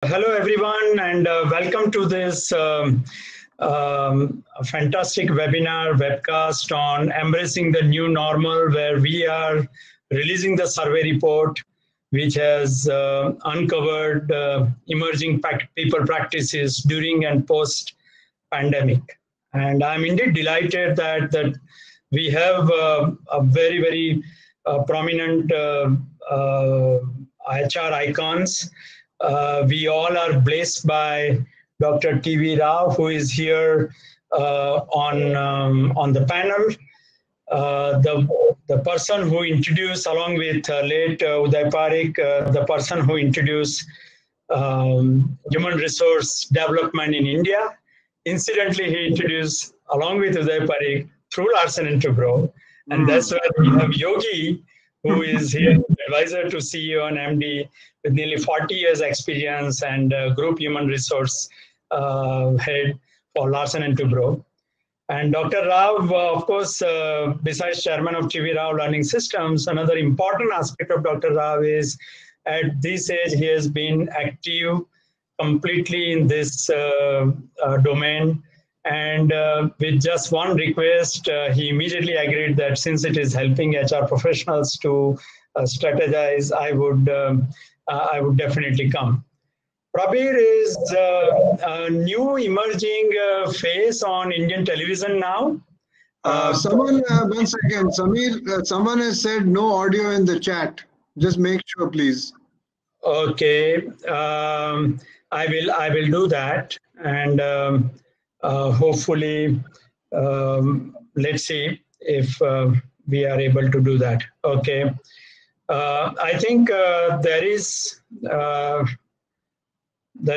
Hello, everyone, and welcome to this fantastic webinar webcast on embracing the new normal, where we are releasing the survey report, which has uncovered emerging people practices during and post pandemic. And I'm indeed delighted that we have a very prominent HR icons. We all are blessed by Dr. T.V. Rao, who is here on the panel. The person who introduced, along with late Uday Parikh, the person who introduced human resource development in India. Incidentally, he introduced, along with Uday Parikh, through Larsen and Toubro. And that's why we have Yogi, who is here, advisor to CEO and MD with nearly 40 years experience and group human resource head for Larsen and Toubro. And Dr. Rao, of course, besides chairman of TV Rao Learning Systems, another important aspect of Dr. Rao is at this age, he has been active completely in this domain. And with just one request, he immediately agreed that since it is helping HR professionals to strategize, I would definitely come. Prabir is a new emerging face on Indian television now. Someone, one second, Samir, someone has said no audio in the chat. Just make sure, please. Okay, I will do that, and hopefully, let's see if we are able to do that. Okay, I think there is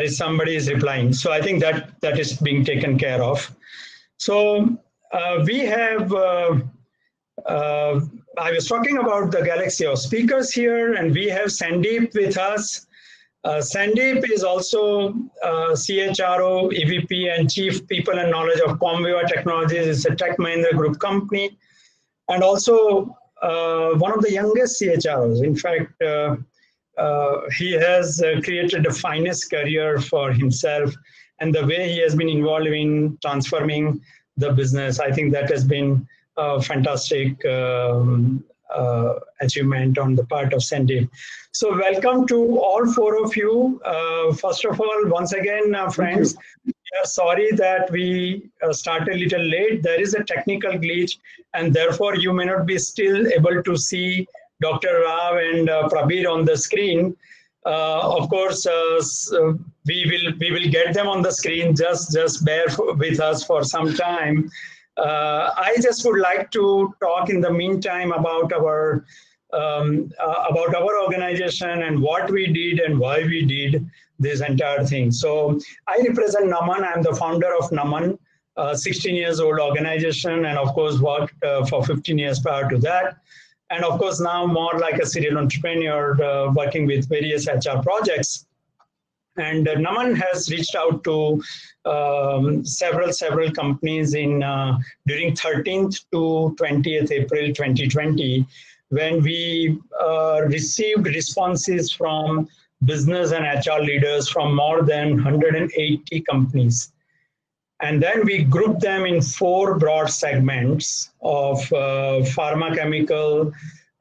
somebody is replying, so I think that is being taken care of. So we have. I was talking about the galaxy of speakers here, and we have Sandeep with us. Sandeep is also CHRO, EVP, and Chief People and Knowledge of Comviva Technologies. It's a Tech Mahindra Group company, and also one of the youngest CHROs. In fact, he has created the finest career for himself, and the way he has been involved in transforming the business, I think that has been a fantastic achievement on the part of Sandeep. So welcome to all four of you. First of all, once again, friends, we are sorry that we started a little late. There is a technical glitch, and therefore you may not be still able to see Dr. Rao and Prabir on the screen. Of course, we will get them on the screen. Just bear with us for some time. I just would like to talk in the meantime about our organization and what we did and why we did this entire thing. So I represent Naman. I'm the founder of Naman, 16 years old organization, and of course worked for 15 years prior to that. And of course now more like a serial entrepreneur working with various HR projects. And Naman has reached out to several companies in during 13th to 20th April 2020, when we received responses from business and HR leaders from more than 180 companies. And then we grouped them in 4 broad segments of pharma, chemical,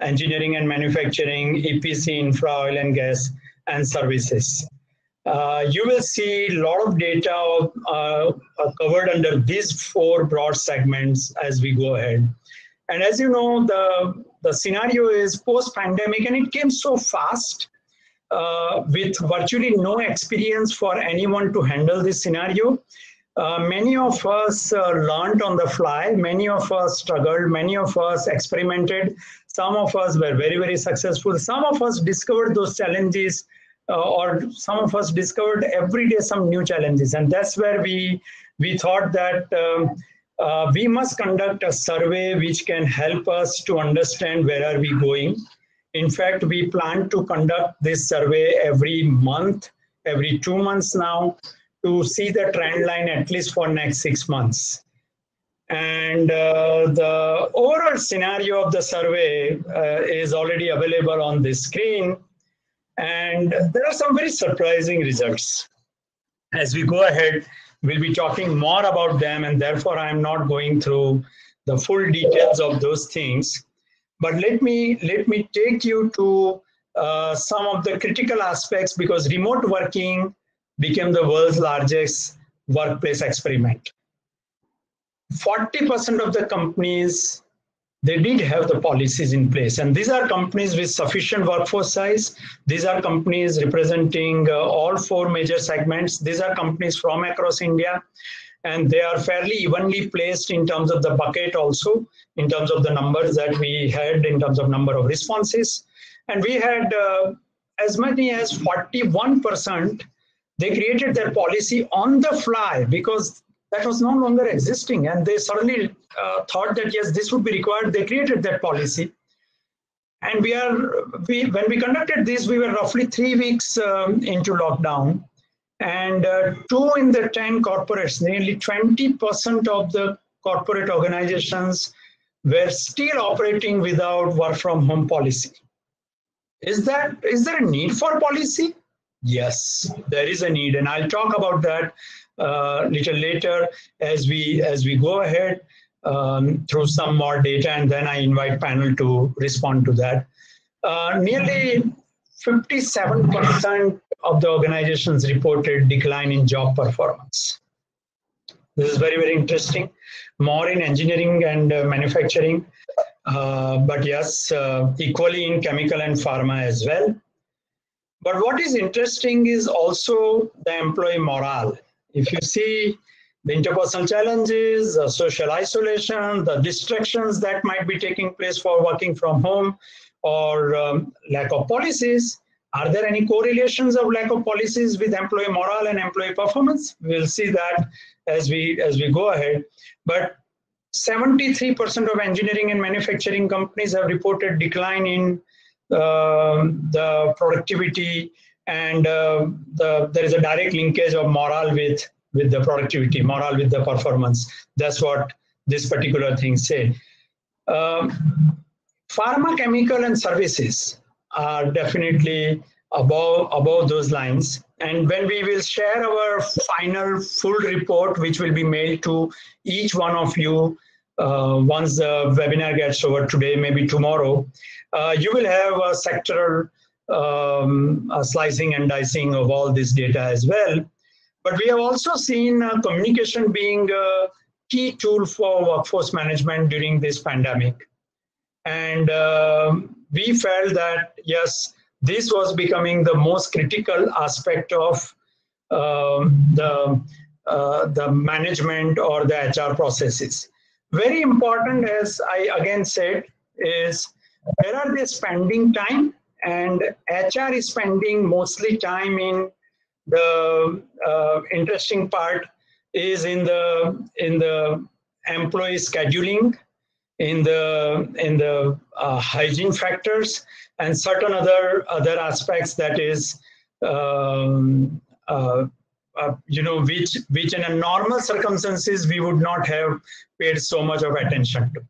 engineering and manufacturing, EPC, infra, oil and gas, and services. You will see a lot of data covered under these 4 broad segments as we go ahead. And as you know, the scenario is post-pandemic, and it came so fast with virtually no experience for anyone to handle this scenario. Many of us learned on the fly, many of us struggled, many of us experimented, some of us were very successful, some of us discovered those challenges, or some of us discovered every day some new challenges. And that's where we thought that we must conduct a survey which can help us to understand where are we going. In fact, we plan to conduct this survey every month, every 2 months now, to see the trend line at least for next 6 months. And the overall scenario of the survey is already available on this screen. And there are some very surprising results. As we go ahead, we'll be talking more about them, and therefore I'm not going through the full details of those things. But let me take you to some of the critical aspects, because remote working became the world's largest workplace experiment. 40% of the companies, they did have the policies in place. And these are companies with sufficient workforce size. These are companies representing all four major segments. These are companies from across India. And they are fairly evenly placed in terms of the bucket also, in terms of the numbers that we had, in terms of number of responses. And we had as many as 41%, they created their policy on the fly because that was no longer existing. And they suddenly thought that, yes, this would be required. They created that policy. And when we conducted this, we were roughly 3 weeks into lockdown. And 2 in the 10 corporates, nearly 20% of the corporate organizations were still operating without work from home policy. Is there a need for policy? Yes, there is a need. And I'll talk about that little later as we go ahead through some more data, and then I invite panel to respond to that. Nearly 57% of the organizations reported decline in job performance. This is very, very interesting. More in engineering and manufacturing, but yes, equally in chemical and pharma as well. But what is interesting is also the employee morale. If you see the interpersonal challenges, the social isolation, the distractions that might be taking place for working from home, or lack of policies, are there any correlations of lack of policies with employee morale and employee performance? We'll see that as we go ahead. But 73% of engineering and manufacturing companies have reported decline in the productivity, and there is a direct linkage of morale with the productivity, morale with the performance. That's what this particular thing say. Pharma, chemical, and services are definitely above those lines. And when we will share our final full report, which will be mailed to each one of you once the webinar gets over today, maybe tomorrow, you will have a sectoral slicing and dicing of all this data as well. But we have also seen communication being a key tool for workforce management during this pandemic. And we felt that, yes, this was becoming the most critical aspect of the management or the HR processes. Very important, as I again said, is where are they spending time? And HR is spending mostly time in the interesting part is in the employee scheduling, in the hygiene factors, and certain other aspects that is which in a normal circumstances we would not have paid so much of attention to.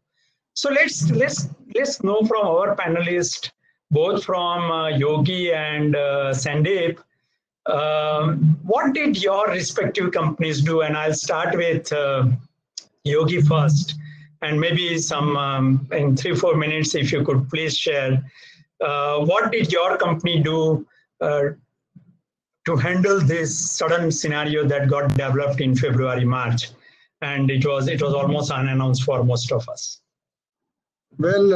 So let's know from our panelists, both from Yogi and Sandeep, what did your respective companies do? And I'll start with Yogi first, and maybe some in 3-4 minutes, if you could please share what did your company do to handle this sudden scenario that got developed in February, March, and it was almost unannounced for most of us. Well,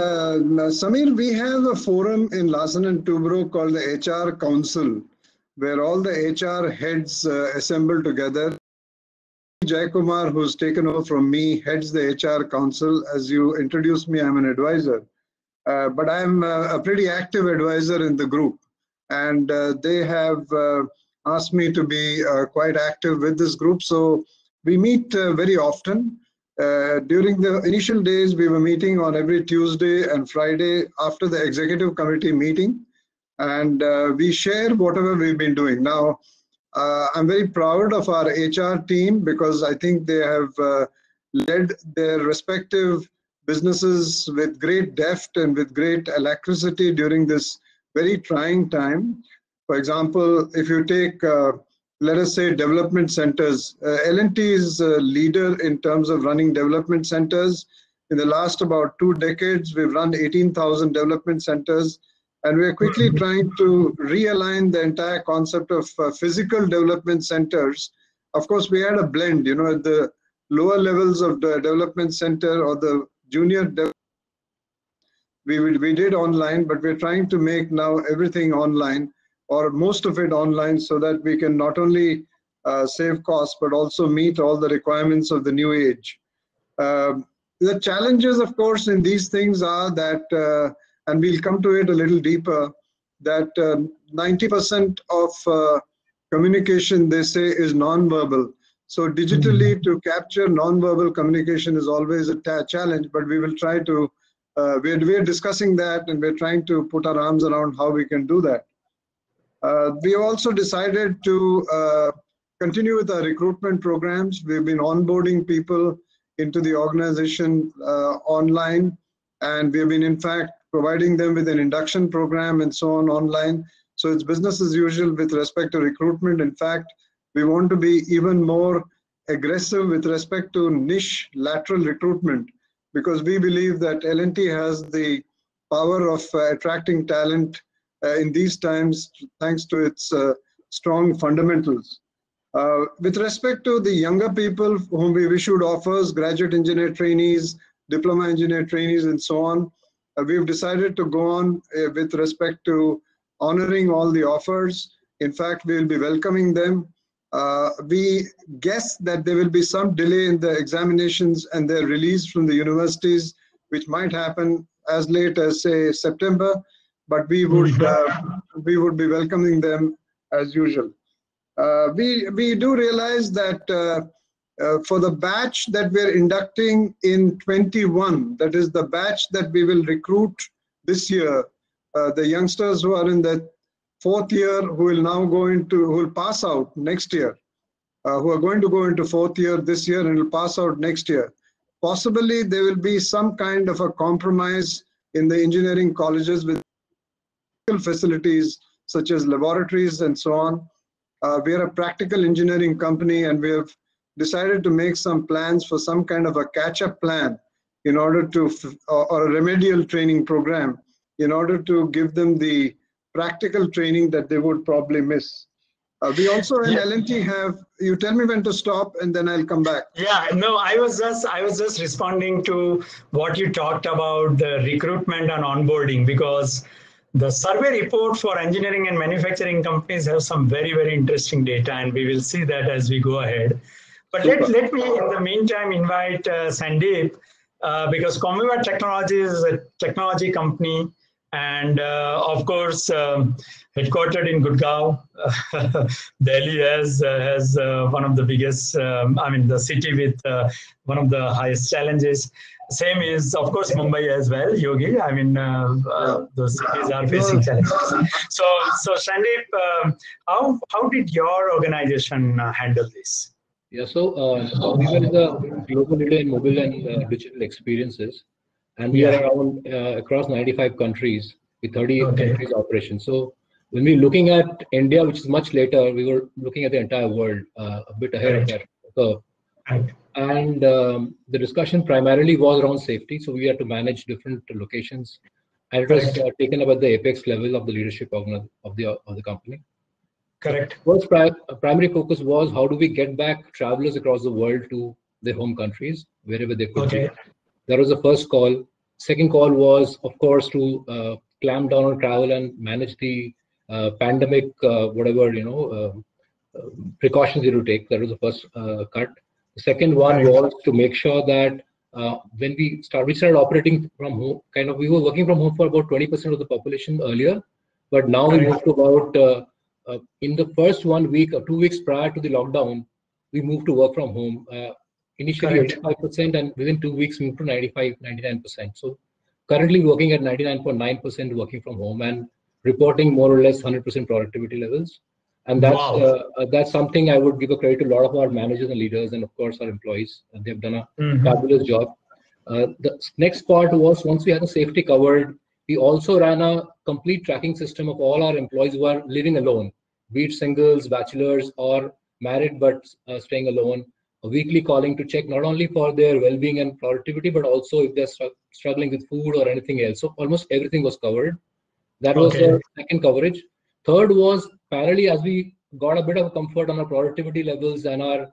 Samir, we have a forum in Larsen & Toubro called the HR Council, where all the HR heads assemble together. Jaikumar, who's taken over from me, heads the HR Council. As you introduced me, I'm an advisor, but I'm a pretty active advisor in the group. And they have asked me to be quite active with this group. So we meet very often. During the initial days, we were meeting on every Tuesday and Friday after the executive committee meeting. And we share whatever we've been doing. Now, I'm very proud of our HR team because I think they have led their respective businesses with great depth and with great alacrity during this very trying time. For example, if you take, let us say, development centers, L&T is a leader in terms of running development centers. In the last about 2 decades, we've run 18,000 development centers, and we're quickly trying to realign the entire concept of physical development centers. Of course, we had a blend, at the lower levels of the development center or the junior we did online, but we're trying to make now everything online, or most of it online, so that we can not only save costs, but also meet all the requirements of the new age. The challenges, of course, in these things are that, and we'll come to it a little deeper, that 90% of communication, they say, is non-verbal. So digitally, to capture non-verbal communication is always a challenge, but we will try to, we're discussing that, and we're trying to put our arms around how we can do that. We also decided to continue with our recruitment programs. We've been onboarding people into the organization online, and we've been, in fact, providing them with an induction program and so on online. So it's business as usual with respect to recruitment. In fact, we want to be even more aggressive with respect to niche lateral recruitment, because we believe that L&T has the power of attracting talent in these times, thanks to its strong fundamentals. With respect to the younger people whom we've issued offers, graduate engineer trainees, diploma engineer trainees, and so on, we've decided to go on with respect to honoring all the offers. In fact, we'll be welcoming them. We guess that there will be some delay in the examinations and their release from the universities, which might happen as late as, say, September, but we would be welcoming them as usual. We do realize that for the batch that we're inducting in 21, that is the batch that we will recruit this year, the youngsters who are in the 4th year, who will now who will pass out next year, who are going to go into 4th year this year and will pass out next year. Possibly there will be some kind of a compromise in the engineering colleges with facilities such as laboratories and so on. We are a practical engineering company, and we have decided to make some plans for some kind of a catch-up plan in order to, or a remedial training program, in order to give them the practical training that they would probably miss. We also in L&T have, you tell me when to stop and then I'll come back. Yeah, no, I was just responding to what you talked about, the recruitment and onboarding, because the survey report for engineering and manufacturing companies have some very, very interesting data, and we will see that as we go ahead. But let me, in the meantime, invite Sandeep, because Comviva Technologies is a technology company, and of course, headquartered in Gurgaon. Delhi has one of the biggest, the city with one of the highest challenges. Same is, of course, Mumbai as well, Yogi. Those cities are facing challenges. So Sandeep, how did your organization handle this? Yeah, so Comviva is a global leader in mobile and digital experiences, and we are around across 95 countries with 30 countries operations. So when we're looking at India, which is much later, we were looking at the entire world a bit ahead of that curve. And the discussion primarily was around safety. So we had to manage different locations, and it was taken up at the apex level of the leadership of the company. Correct. First primary focus was how do we get back travelers across the world to their home countries, wherever they could be. That was the first call. Second call was, of course, to clamp down on travel and manage the pandemic, precautions you to take. That was the first cut. The second one was to make sure that when we started operating from home, we were working from home for about 20% of the population earlier, but now we moved to about in the first 1 week or 2 weeks prior to the lockdown, we moved to work from home. Initially 85%, and within 2 weeks moved to 99%. So currently working at 99.9% working from home and reporting more or less 100% productivity levels. And that's something I would give a credit to a lot of our managers and leaders, and of course our employees. And they've done a fabulous job. The next part was, once we had the safety covered, We also ran a complete tracking system of all our employees who are living alone, be it singles, bachelors, or married but staying alone. A weekly calling to check not only for their well-being and productivity, but also if they're struggling with food or anything else. So almost everything was covered. That was the second coverage. Third was parallelly, as we got a bit of comfort on our productivity levels and our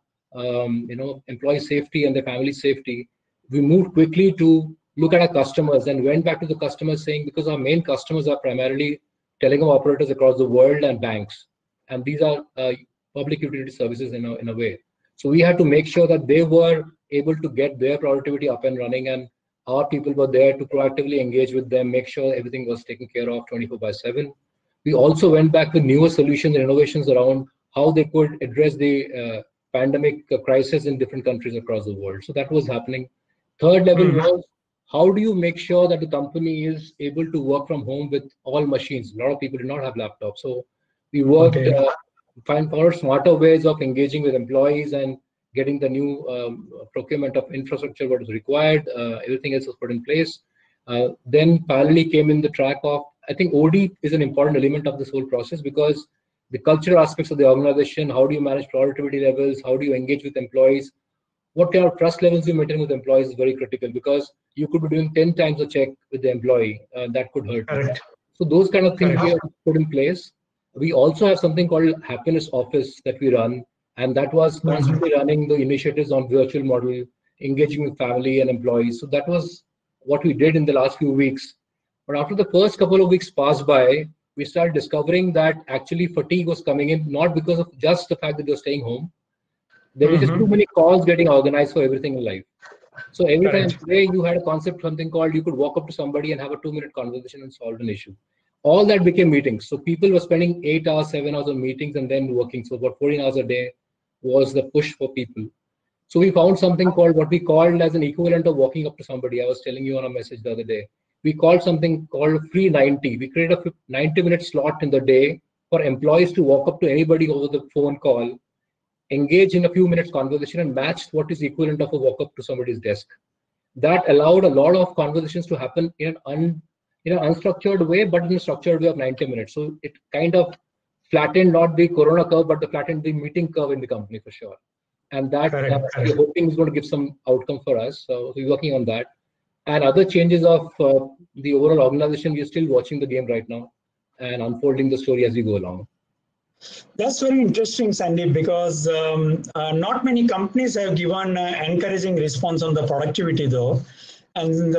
employee safety and their family safety, we moved quickly to look at our customers and went back to the customers saying, because our main customers are primarily telecom operators across the world and banks, and these are public utility services in a way. So we had to make sure that they were able to get their productivity up and running, and our people were there to proactively engage with them, make sure everything was taken care of 24/7. We also went back with newer solutions and innovations around how they could address the pandemic crisis in different countries across the world. So that was happening. Third level was, how do you make sure that the company is able to work from home with all machines? A lot of people did not have laptops. So we worked, found smarter ways of engaging with employees and getting the new procurement of infrastructure, what was required. Everything else was put in place. Then parallelly came in the track of, I think OD is an important element of this whole process, because the cultural aspects of the organization, how do you manage productivity levels, how do you engage with employees, what kind of trust levels you maintain with employees is very critical, because you could be doing 10 times a check with the employee, that could hurt. So those kind of things we have put in place. We also have something called Happiness Office that we run, and that was constantly running the initiatives on virtual model, engaging with family and employees. So that was what we did in the last few weeks. But after the first couple of weeks passed by, we started discovering that actually fatigue was coming in, not because of just the fact that you're staying home. There were just too many calls getting organized for everything in life. So every time today you had a concept, something called, you could walk up to somebody and have a 2-minute conversation and solve an issue. All that became meetings. So people were spending 8 hours, 7 hours on meetings and then working. So about 14 hours a day was the push for people. So we found something called, what we called as an equivalent of walking up to somebody. I was telling you on a message the other day. We called something called Free 90. We created a 90-minute slot in the day for employees to walk up to anybody over the phone call, engage in a few minutes conversation, and match what is equivalent of a walk up to somebody's desk. That allowed a lot of conversations to happen in an unstructured way, but in a structured way of 90 minutes. So it kind of flattened not the corona curve, but flattened the meeting curve in the company for sure. And that we're hoping is going to give some outcome for us. So we're working on that. And other changes of the overall organization, we're still watching the game right now and unfolding the story as we go along. That's very interesting, Sandeep, because not many companies have given encouraging response on the productivity, though. And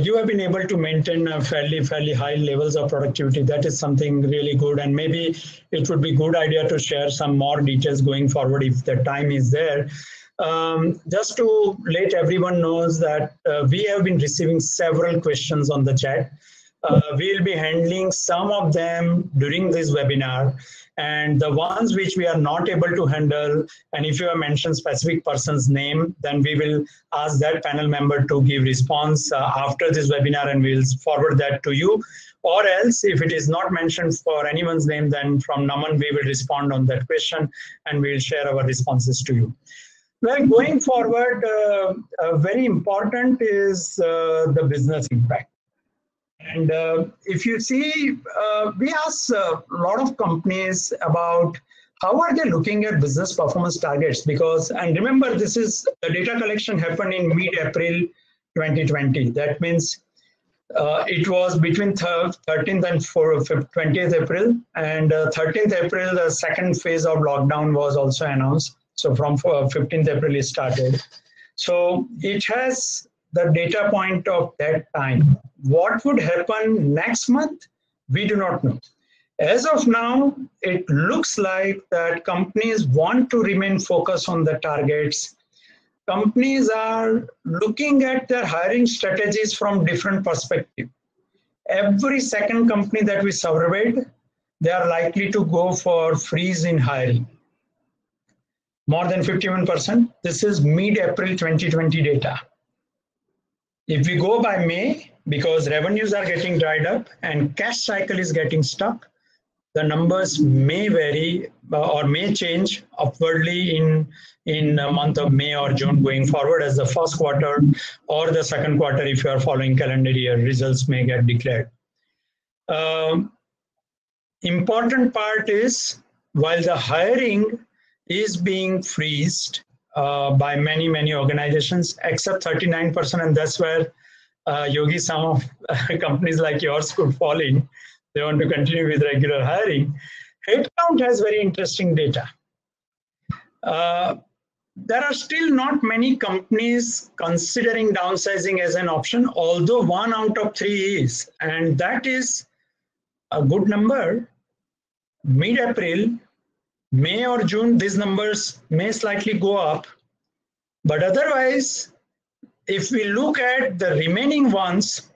you have been able to maintain fairly high levels of productivity. That is something really good. And maybe it would be a good idea to share some more details going forward if the time is there. Just to let everyone knows that we have been receiving several questions on the chat. We'll be handling some of them during this webinar, and the ones which we are not able to handle, and if you have mentioned specific person's name, then we will ask that panel member to give response after this webinar, and we'll forward that to you. Or else, if it is not mentioned for anyone's name, then from Naman we will respond on that question and we'll share our responses to you. Well, going forward, very important is the business impact. And if you see, we ask a lot of companies about how are they looking at business performance targets, because, and remember, this is the data collection happened in mid-April 2020. That means it was between 13th and 20th April, and 13th April, the second phase of lockdown was also announced. So from 15th April it started. So it has the data point of that time. What would happen next month? We do not know. As of now, it looks like that companies want to remain focused on the targets. Companies are looking at their hiring strategies from different perspectives. Every second company that we surveyed, they are likely to go for freeze in hiring. More than 51%. This is mid-April 2020 data. If we go by May, because revenues are getting dried up and cash cycle is getting stuck, the numbers may vary, or may change upwardly in the month of May or June going forward as the first quarter or the second quarter if you are following calendar year results may get declared. Important part is while the hiring is being freezed by many organizations except 39%, and that's where Yogi, some of companies like yours could fall in. They want to continue with regular hiring. Headcount has very interesting data. There are still not many companies considering downsizing as an option, although 1 out of 3 is, and that is a good number. Mid-April, May or June, these numbers may slightly go up, but otherwise, if we look at the remaining ones,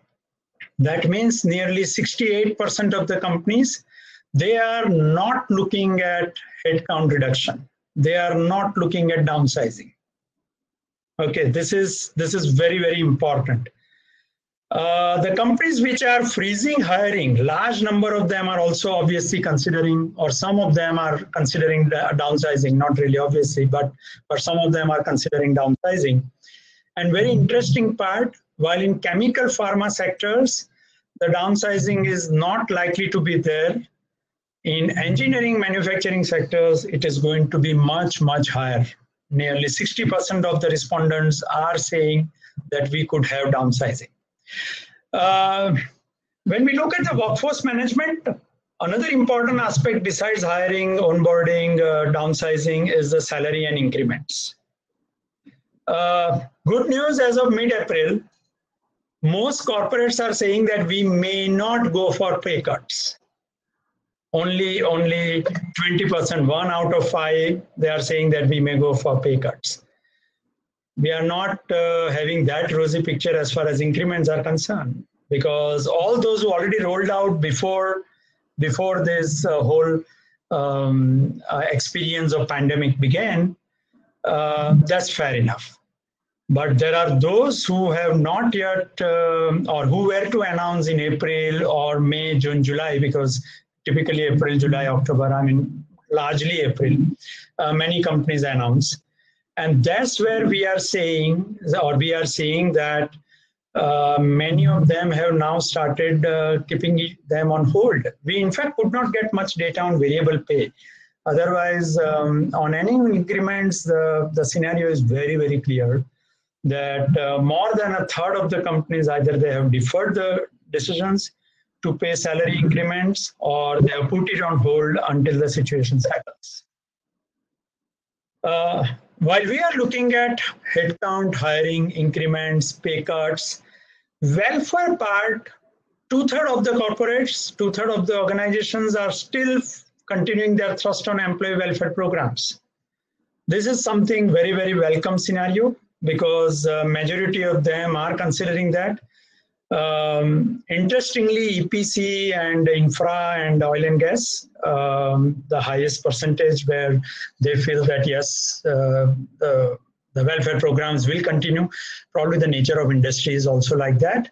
that means nearly 68% of the companies, they are not looking at headcount reduction. They are not looking at downsizing. Okay, this is very important. The companies which are freezing hiring, large number of them are also obviously considering, or some of them are considering downsizing, not really obviously, but some of them are considering downsizing. And very interesting part, while in chemical pharma sectors, the downsizing is not likely to be there. In engineering manufacturing sectors, it is going to be much higher. Nearly 60% of the respondents are saying that we could have downsizing. When we look at the workforce management, another important aspect besides hiring, onboarding, downsizing is the salary and increments. Good news, as of mid-April, most corporates are saying that we may not go for pay cuts. Only 20%, 1 out of 5, they are saying that we may go for pay cuts. We are not having that rosy picture as far as increments are concerned, because all those who already rolled out before this whole experience of pandemic began, that's fair enough. But there are those who have not yet, or who were to announce in April or May, June, July, because typically April, July, October, I mean, largely April, many companies announce. And that's where we are saying, or we are seeing that many of them have now started keeping them on hold. We, in fact, could not get much data on variable pay. Otherwise, on annual increments, the scenario is very clear that more than a third of the companies, either they have deferred the decisions to pay salary increments or they have put it on hold until the situation settles. While we are looking at headcount, hiring, increments, pay cuts, welfare part, 2/3 of the corporates, 2/3 of the organizations are still continuing their thrust on employee welfare programs. This is something very welcome scenario, because majority of them are considering that. Interestingly, EPC and infra and oil and gas, the highest percentage where they feel that yes, the welfare programs will continue. Probably the nature of industry is also like that.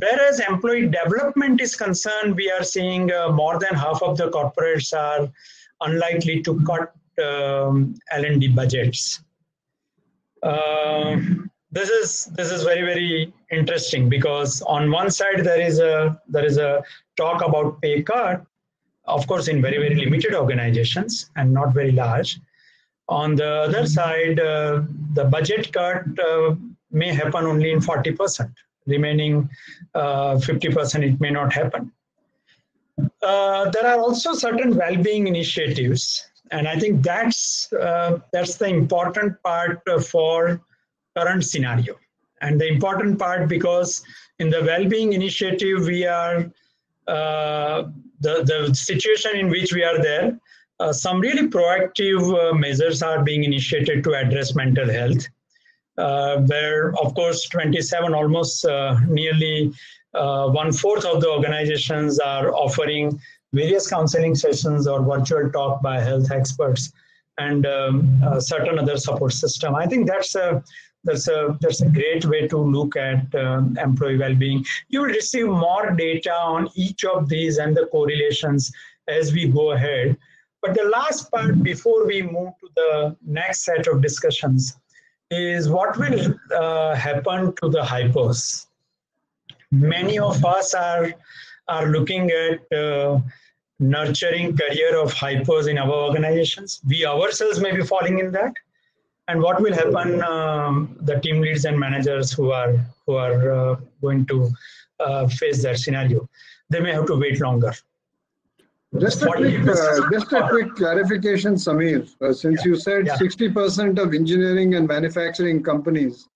Whereas employee development is concerned, we are seeing more than half of the corporates are unlikely to cut L&D budgets. This is very interesting, because on one side there is a talk about pay cut, of course in very limited organizations and not very large. On the other side, the budget cut may happen only in 40%. Remaining 50% it may not happen. There are also certain well-being initiatives, and I think that's the important part for current scenario. And the important part, because in the well-being initiative, we are the situation in which we are there, some really proactive measures are being initiated to address mental health, where of course 27, almost nearly 1/4 of the organizations are offering various counseling sessions or virtual talk by health experts and certain other support system. I think that's a great way to look at employee well-being. You will receive more data on each of these and the correlations as we go ahead. But the last part before we move to the next set of discussions is what will happen to the hypers. Many of us are looking at nurturing career of hypers in our organizations. We ourselves may be falling in that. And what will happen? The team leads and managers who are going to face that scenario, they may have to wait longer. Just a quick clarification, Samir. Since you said 60% of engineering and manufacturing companies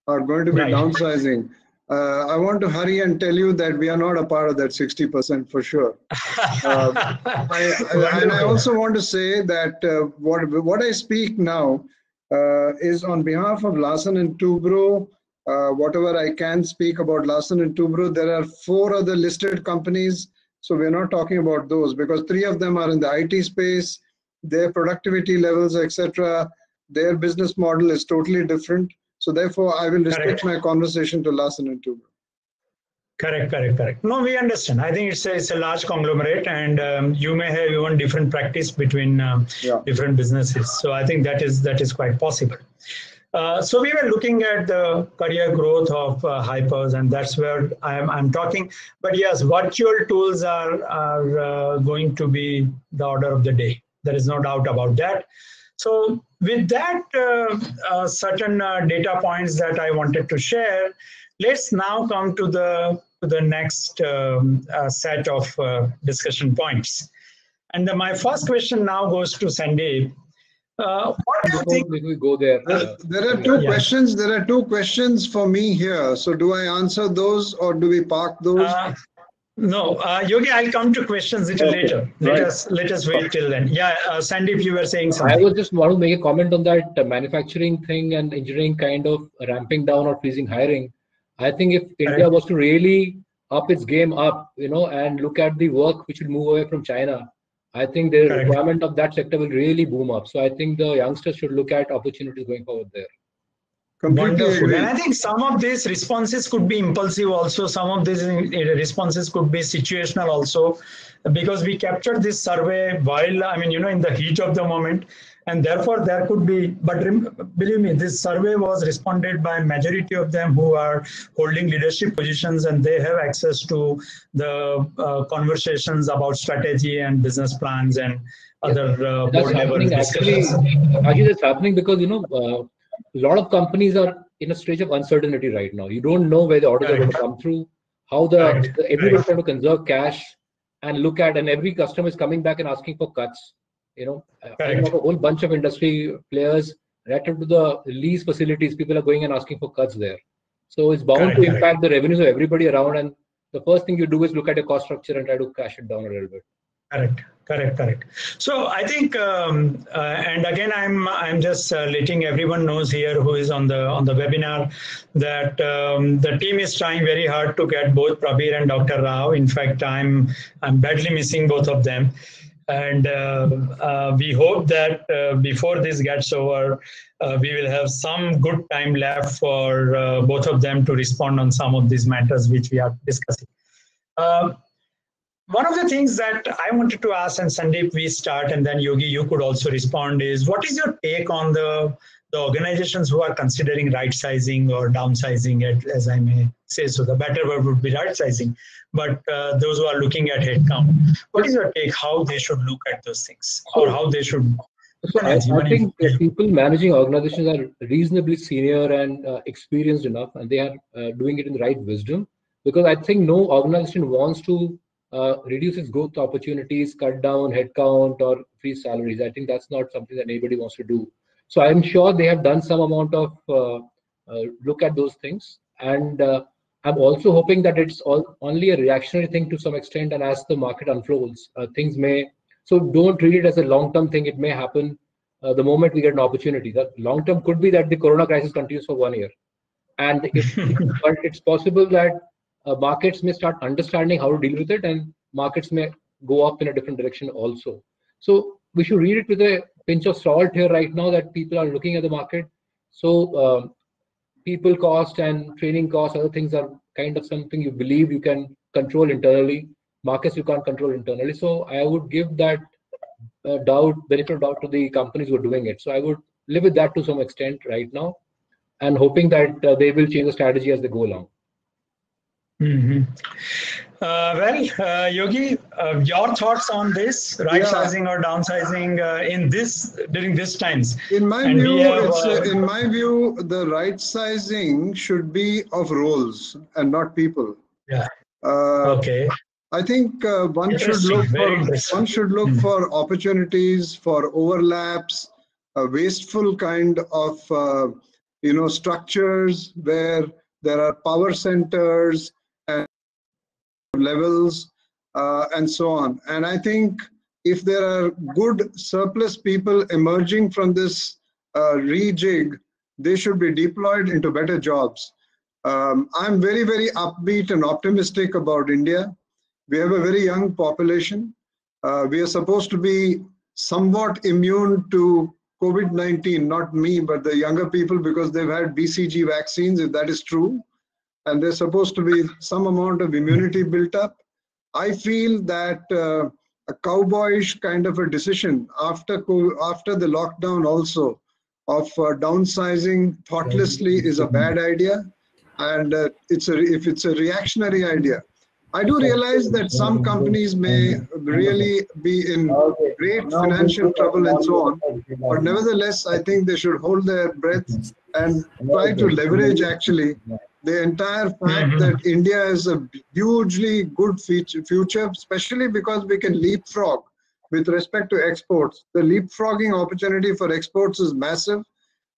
are going to be downsizing, I want to hurry and tell you that we are not a part of that 60% for sure. And I also want to say that what I speak now is on behalf of Larsen & Toubro. Whatever I can speak about Larsen & Toubro, there are 4 other listed companies. So we're not talking about those because 3 of them are in the IT space, their productivity levels, etc. Their business model is totally different. So therefore, I will restrict my conversation to Larsen & Toubro. Correct. No, we understand. I think it's a large conglomerate, and you may have even different practice between different businesses. So I think that is quite possible. So we were looking at the career growth of hypers, and that's where I'm talking. But yes, virtual tools are going to be the order of the day. There is no doubt about that. So with that, certain data points that I wanted to share, let's now come to the next set of discussion points. And my first question now goes to Sandeep. What do you think? We go there. There are 2 questions. There are 2 questions for me here. So do I answer those or do we park those? No, Yogi, I'll come to questions a little later. Let us wait till then. Yeah, Sandeep, you were saying something. I was just want to make a comment on that manufacturing thing and engineering kind of ramping down or freezing hiring. I think if India was to really up its game up, and look at the work which will move away from China, I think the requirement of that sector will really boom up. So I think the youngsters should look at opportunities going forward there. Wonderful. And I think some of these responses could be impulsive also. Some of these responses could be situational also, because we captured this survey while, in the heat of the moment. And therefore there could be, but believe me, this survey was responded by majority of them who are holding leadership positions, and they have access to the conversations about strategy and business plans and other board level discussions. Actually, that's happening because, a lot of companies are in a stage of uncertainty right now. You don't know where the orders are going to come through, how everyone's trying to conserve cash and look at, and every customer is coming back and asking for cuts. I have a whole bunch of industry players related to the lease facilities. People are going and asking for cuts there. So it's bound to impact the revenues of everybody around. And the first thing you do is look at your cost structure and try to crash it down a little bit. Correct. So I think, and again, I'm just letting everyone knows here who is on the webinar that the team is trying very hard to get both Prabir and Dr. Rao. In fact, I'm badly missing both of them. And we hope that before this gets over, we will have some good time left for both of them to respond on some of these matters which we are discussing. One of the things that I wanted to ask, and Sandeep, we start, and then Yogi, you could also respond, is what is your take on the organizations who are considering right sizing or downsizing, as I may say? So the better word would be right sizing, but those who are looking at headcount, what is your take how they should look at those things, or how they should? So I think people managing organizations are reasonably senior and experienced enough, and they are doing it in the right wisdom, because I think no organization wants to reduce its growth opportunities, cut down headcount, or freeze salaries. I think that's not something that anybody wants to do. So I'm sure they have done some amount of look at those things. And I'm also hoping that it's only a reactionary thing to some extent. And as the market unfolds, things may, so don't read it as a long-term thing. It may happen the moment we get an opportunity. That long-term could be that the Corona crisis continues for 1 year. And but it's possible that markets may start understanding how to deal with it, and markets may go up in a different direction also. So we should read it with a pinch of salt here right now that people are looking at the market. So people cost and training costs, other things are kind of something you believe you can control internally. Markets you can't control internally. So I would give that benefit of doubt to the companies who are doing it. So I would live with that to some extent right now, and hoping that they will change the strategy as they go along. Yogi, your thoughts on this, right sizing or downsizing during these times? In my view, the right sizing should be of roles and not people. Yeah. Okay. I think one should look for opportunities, for overlaps, a wasteful kind of structures where there are power centers and levels and so on. And I think if there are good surplus people emerging from this rejig, they should be deployed into better jobs. I'm very, very upbeat and optimistic about India. We have a very young population. We are supposed to be somewhat immune to COVID-19, not me, but the younger people, because they've had BCG vaccines, if that is true. And there's supposed to be some amount of immunity built up. I feel that a cowboyish kind of a decision after the lockdown also of downsizing thoughtlessly is a bad idea. And if it's a reactionary idea. I do realize that some companies may really be in great financial trouble and so on, but nevertheless, I think they should hold their breath and try to leverage actually the entire fact that India is a hugely good future, especially because we can leapfrog with respect to exports. The leapfrogging opportunity for exports is massive.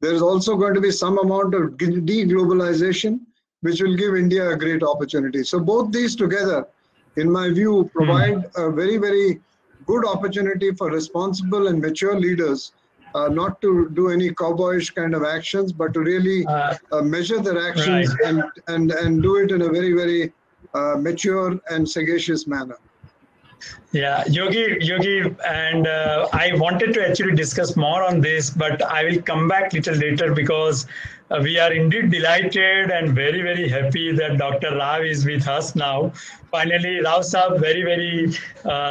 There is also going to be some amount of deglobalization, which will give India a great opportunity. So both these together, in my view, provide a very, very good opportunity for responsible and mature leaders, not to do any cowboyish kind of actions, but to really measure their actions and do it in a very, very mature and sagacious manner. Yeah, Yogi, and I wanted to actually discuss more on this, but I will come back little later because we are indeed delighted and very, very happy that Dr. Rao is with us now. Finally, Rao Saab, very, very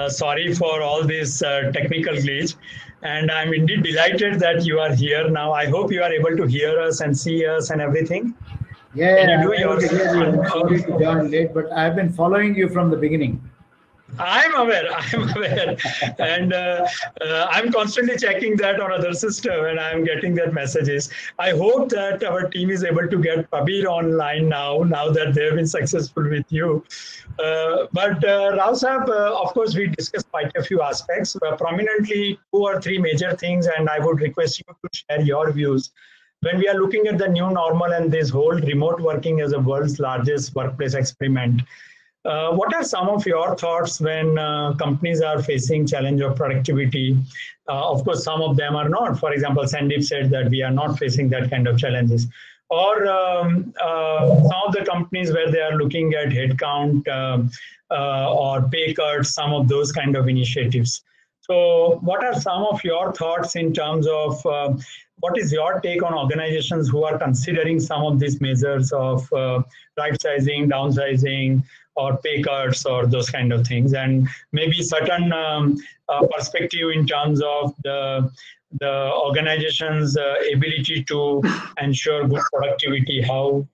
sorry for all this technical glitch. And I'm indeed delighted that you are here now. I hope you are able to hear us and see us and everything. Yeah, I'm sorry to join late, but I've been following you from the beginning. I'm aware, and I'm constantly checking that on other system, and I'm getting their messages. I hope that our team is able to get Kabir online now that they've been successful with you. But Rao Saab, of course, we discussed quite a few aspects, prominently 2 or 3 major things, and I would request you to share your views. When we are looking at the new normal and this whole remote working as the world's largest workplace experiment, what are some of your thoughts when companies are facing challenge of productivity? Of course, some of them are not. For example, Sandeep said that we are not facing that kind of challenges. Or some of the companies where they are looking at headcount or pay cuts, some of those kind of initiatives. So what are some of your thoughts in terms of what is your take on organizations who are considering some of these measures of right sizing, downsizing, or pay cuts or those kind of things, and maybe certain perspective in terms of the organization's ability to ensure good productivity? How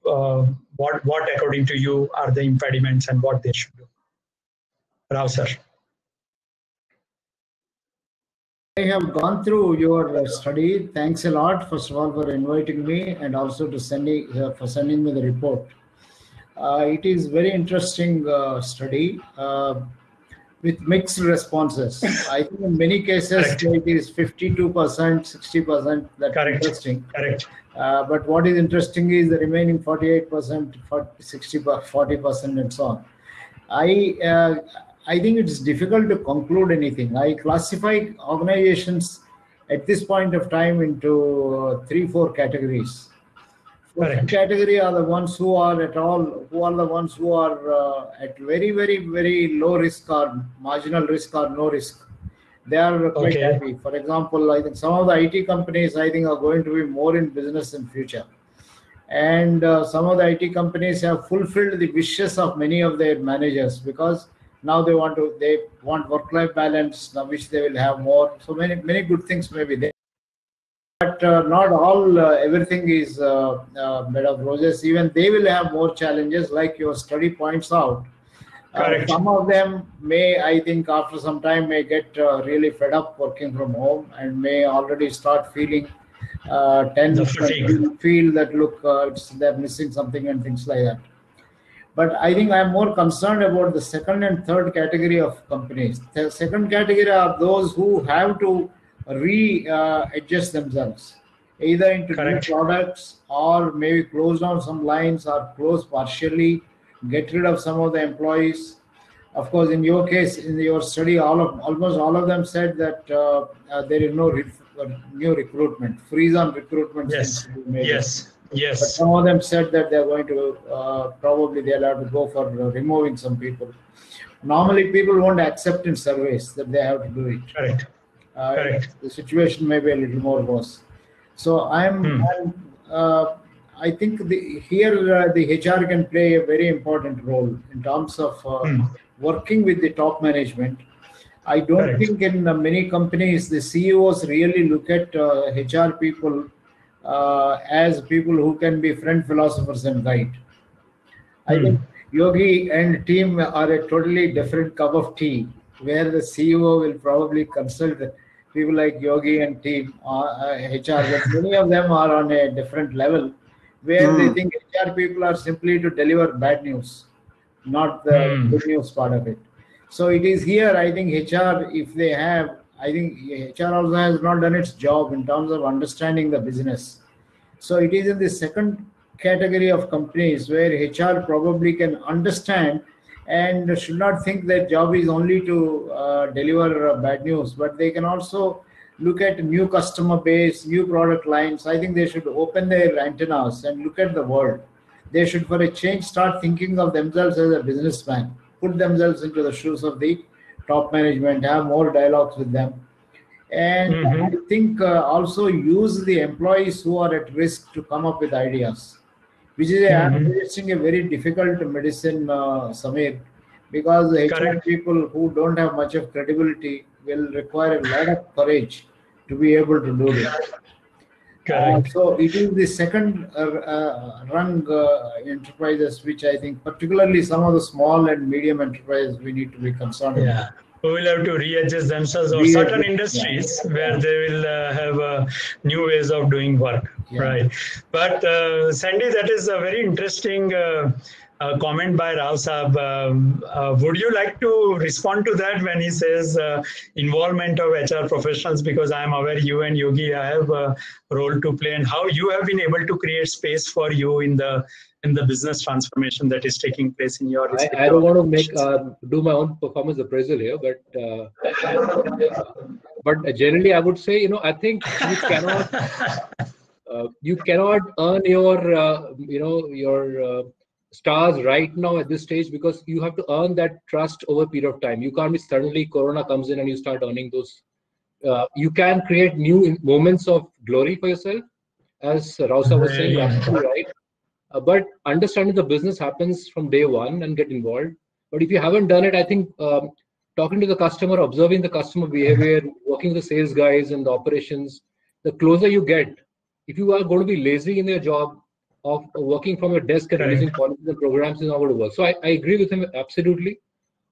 what according to you are the impediments and what they should do? Rao sir. I have gone through your study. Thanks a lot, first of all, for inviting me and also to sending me the report. It is very interesting study with mixed responses. I think in many cases it is 52%, 60%. That's interesting. Correct. But what is interesting is the remaining 48%, 60%, 40%, and so on. I think it's difficult to conclude anything. I classify organizations at this point of time into 3-4 categories. First category are the ones who are at very, very, very low risk or marginal risk or no risk. They are quite happy. For example, I think some of the IT companies are going to be more in business in future. And some of the IT companies have fulfilled the wishes of many of their managers because Now they want work-life balance, now which they will have more. So many good things may be there. But not all, everything is bed of roses. Even they will have more challenges, like your study points out. Correct. Some of them may, I think, after some time may get really fed up working from home and may already start feeling tense and feel that, look, they're missing something and things like that. But I think I'm more concerned about the second and third category of companies. The second category are those who have to adjust themselves, either into new products or maybe close down some lines or close partially, get rid of some of the employees. Of course, in your case, in your study, almost all of them said that there is no new recruitment, freeze on recruitment. Yes, yes, yes. But some of them said that they're going to probably they'll have to go for removing some people. Normally, people won't accept in surveys that they have to do it. Correct. Correct. The situation may be a little more worse. So I think here the HR can play a very important role in terms of working with the top management. I don't think in many companies the CEOs really look at HR people as people who can be friend, philosophers, and guide. I think Yogi and team are a totally different cup of tea, where the CEO will probably consult people like Yogi and team, HR, but many of them are on a different level, where they think HR people are simply to deliver bad news, not the good news part of it. So it is here, I think HR, if they have, I think HR also has not done its job in terms of understanding the business. So it is in the second category of companies where HR probably can understand and should not think their job is only to deliver bad news, but they can also look at new customer base, new product lines. I think they should open their antennas and look at the world. They should, for a change, start thinking of themselves as a businessman, put themselves into the shoes of the top management, have more dialogues with them. And I think also use the employees who are at risk to come up with ideas, which is a very difficult medicine, Samir, because the HR people who don't have much of credibility will require a lot of courage to be able to do this. So it is the second rung enterprises, which I think particularly some of the small and medium enterprises we need to be concerned about. Who will have to readjust themselves, or certain industries where they will have new ways of doing work, right? But Sandy, that is a very interesting comment by Rao Saab. Would you like to respond to that when he says involvement of HR professionals? Because I am aware you and Yogi have a role to play, and how you have been able to create space for you in the business transformation that is taking place in your. I don't want to do my own performance appraisal here, but generally I would say, I think you cannot earn your stars right now at this stage, because you have to earn that trust over a period of time. You can't be suddenly Corona comes in and you start earning those. You can create new moments of glory for yourself, as Rausa was saying, absolutely right. But understanding the business happens from day one and get involved. But if you haven't done it, I think talking to the customer, observing the customer behavior, working with the sales guys and the operations, the closer you get. If you are going to be lazy in your job of working from your desk and releasing policies and programs, is not going to work. So I agree with him absolutely.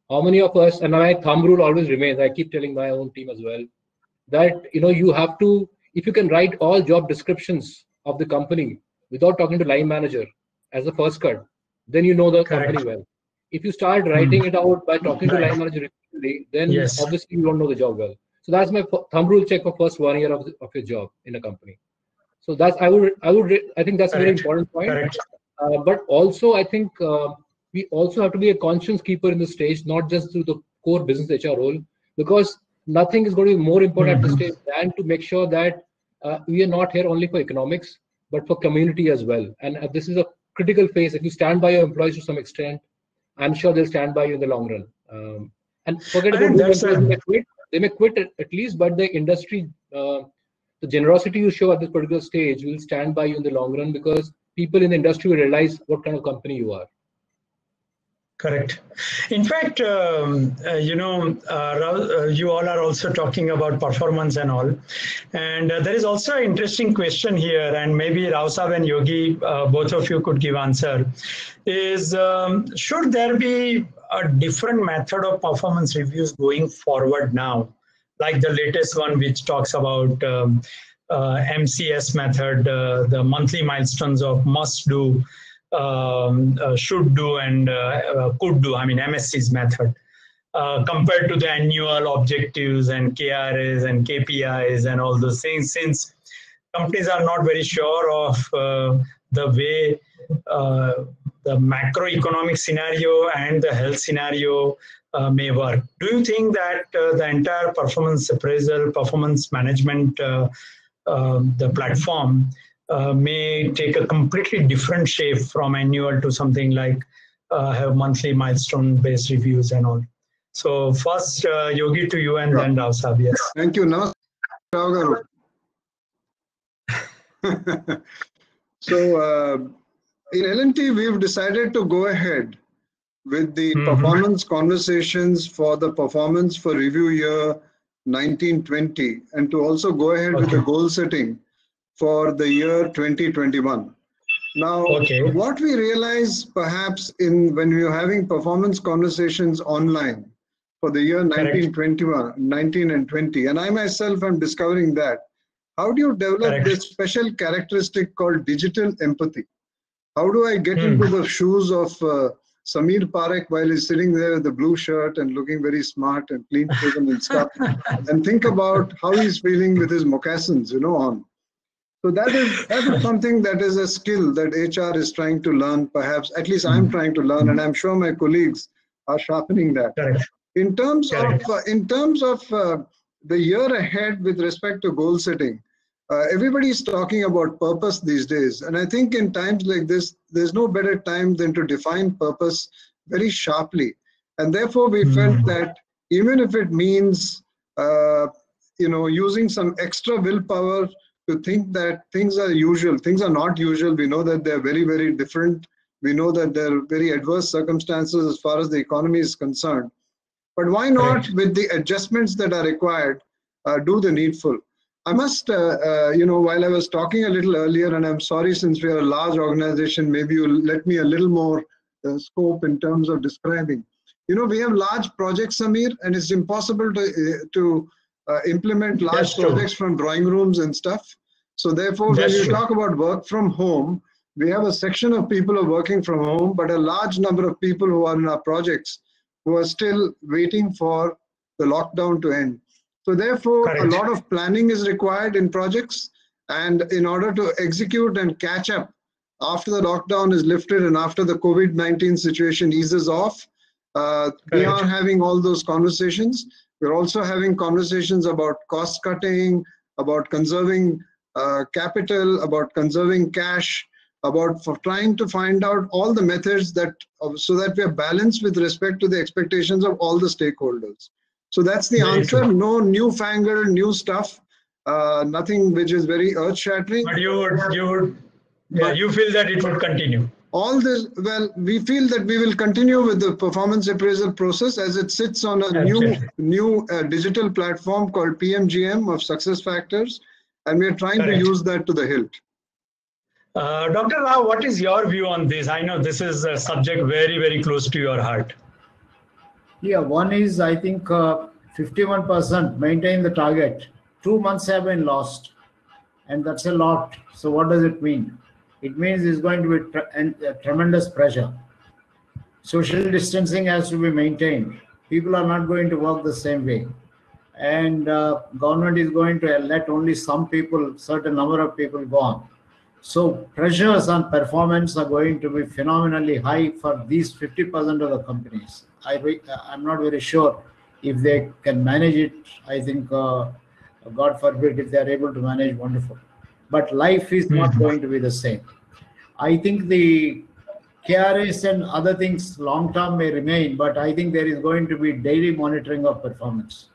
How many of us, and my thumb rule always remains, I keep telling my own team as well, that you have to, if you can write all job descriptions of the company without talking to line manager as the first cut, then you know the company well. If you start writing it out by talking to line manager repeatedly, then obviously you don't know the job well. So that's my thumb rule check for first 1 year of your job in a company. So that's I think that's a very important point. But also I think we also have to be a conscience keeper in the stage, not just through the core business HR role, because nothing is going to be more important at this stage than to make sure that we are not here only for economics, but for community as well. And this is a critical phase. If you stand by your employees to some extent, I'm sure they'll stand by you in the long run. And forget about they may quit at least, but the industry, the generosity you show at this particular stage will stand by you in the long run, because people in the industry will realize what kind of company you are. Correct. In fact, you all are also talking about performance and all. And there is also an interesting question here, and maybe Rao Saab and Yogi, both of you could give answer, is should there be a different method of performance reviews going forward now? Like the latest one, which talks about MCS method, the monthly milestones of must do, should do, and could do, I mean MSC's method, compared to the annual objectives and KRAs and KPIs and all those things, since companies are not very sure of the way the macroeconomic scenario and the health scenario may work. Do you think that the entire performance appraisal, performance management, the platform may take a completely different shape from annual to something like have monthly milestone based reviews and all? So first Yogi to you, and then Rao Saab. Yes. Thank you. Now, so in L&T, we've decided to go ahead with the performance conversations for the performance for review year 1920, and to also go ahead with the goal setting for the year 2021. Now, what we realize perhaps when we are having performance conversations online for the year 19 and 20, and I myself am discovering that, how do you develop this special characteristic called digital empathy? How do I get into the shoes of Samir Parekh while he's sitting there with the blue shirt and looking very smart and clean shaven and stuff, and think about how he's feeling with his moccasins, on. So that is something that is a skill that HR is trying to learn, perhaps, at least I'm trying to learn, and I'm sure my colleagues are sharpening that. In terms of the year ahead with respect to goal setting, everybody is talking about purpose these days. And I think in times like this, there's no better time than to define purpose very sharply. And therefore, we felt that even if it means, using some extra willpower to think that things are usual. Things are not usual. We know that they're very, very different. We know that there are very adverse circumstances as far as the economy is concerned. But why not, with the adjustments that are required, do the needful? I must, while I was talking a little earlier, and I'm sorry, since we are a large organization, maybe you'll let me a little more scope in terms of describing. We have large projects, Samir, and it's impossible to implement large projects from drawing rooms and stuff. So therefore, when you talk about work from home, we have a section of people who are working from home, but a large number of people who are in our projects who are still waiting for the lockdown to end. So therefore, a lot of planning is required in projects, and in order to execute and catch up after the lockdown is lifted and after the COVID-19 situation eases off, we are having all those conversations. We're also having conversations about cost cutting, about conserving capital, about conserving cash, about trying to find out all the methods so that we are balanced with respect to the expectations of all the stakeholders. So that's the answer. No newfangled new stuff, nothing which is very earth-shattering. But you feel that it would continue. All this, well, we feel that we will continue with the performance appraisal process as it sits on a new digital platform called PMGM of SuccessFactors, and we are trying to use that to the hilt. Dr. Rao, what is your view on this? I know this is a subject very, very close to your heart. Yeah, one is, I think 51% maintain the target. 2 months have been lost, and that's a lot. So what does it mean? It means it's going to be tremendous pressure. Social distancing has to be maintained. People are not going to work the same way. And government is going to let only some people, certain number of people go on. So pressures on performance are going to be phenomenally high for these 50% of the companies. I'm not very sure if they can manage it. I think, God forbid, if they are able to manage, wonderful. But life is not going to be the same. I think the KRAs and other things long-term may remain, but I think there is going to be daily monitoring of performance.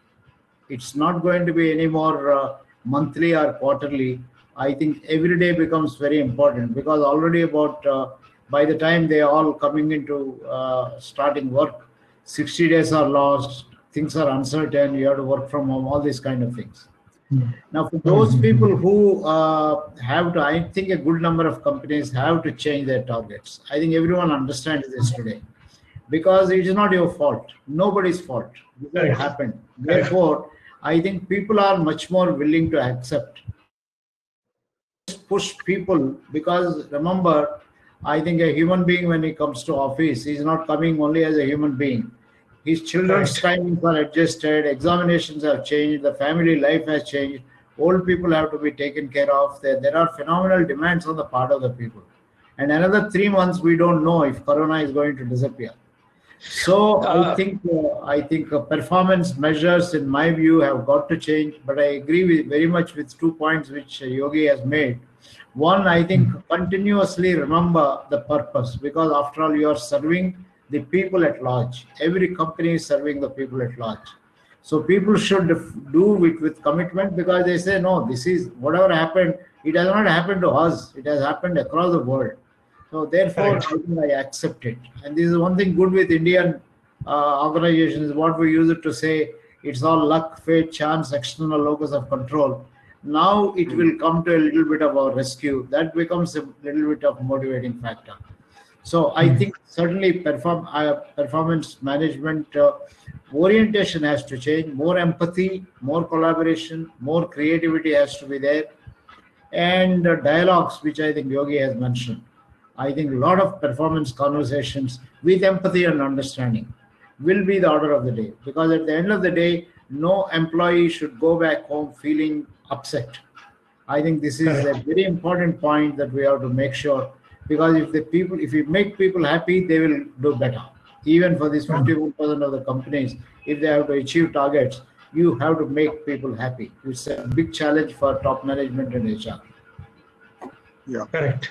It's not going to be any more monthly or quarterly. I think every day becomes very important, because already about by the time they are all coming into starting work, 60 days are lost, things are uncertain, you have to work from home, all these kind of things. Now, for those people who have to, I think a good number of companies have to change their targets. I think everyone understands this today, because it is not your fault, nobody's fault. It happened. Therefore, I think people are much more willing to accept. Push people, because remember, I think a human being, when he comes to office, he's not coming only as a human being. His children's timings are adjusted, examinations have changed, the family life has changed, old people have to be taken care of. There are phenomenal demands on the part of the people. And another 3 months, we don't know if Corona is going to disappear. So I think performance measures, in my view, have got to change. But I agree very much with 2 points which Yogi has made. One, I think continuously remember the purpose, because after all, you are serving the people at large. Every company is serving the people at large. So people should do it with commitment, because they say, no, this is whatever happened, it has not happened to us, it has happened across the world. So therefore, I think I accept it. And this is one thing good with Indian organizations, what we use it to say, it's all luck, fate, chance, external locus of control. Now it will come to a little bit of our rescue. That becomes a little bit of motivating factor. So I think certainly performance management orientation has to change. More empathy, more collaboration, more creativity has to be there. And dialogues, which I think Yogi has mentioned. I think a lot of performance conversations with empathy and understanding will be the order of the day. Because at the end of the day, no employee should go back home feeling upset. I think this is a very important point that we have to make sure. Because if you make people happy, they will do better. Even for this 51% of the companies, if they have to achieve targets, you have to make people happy. It's a big challenge for top management and HR. Yeah, correct.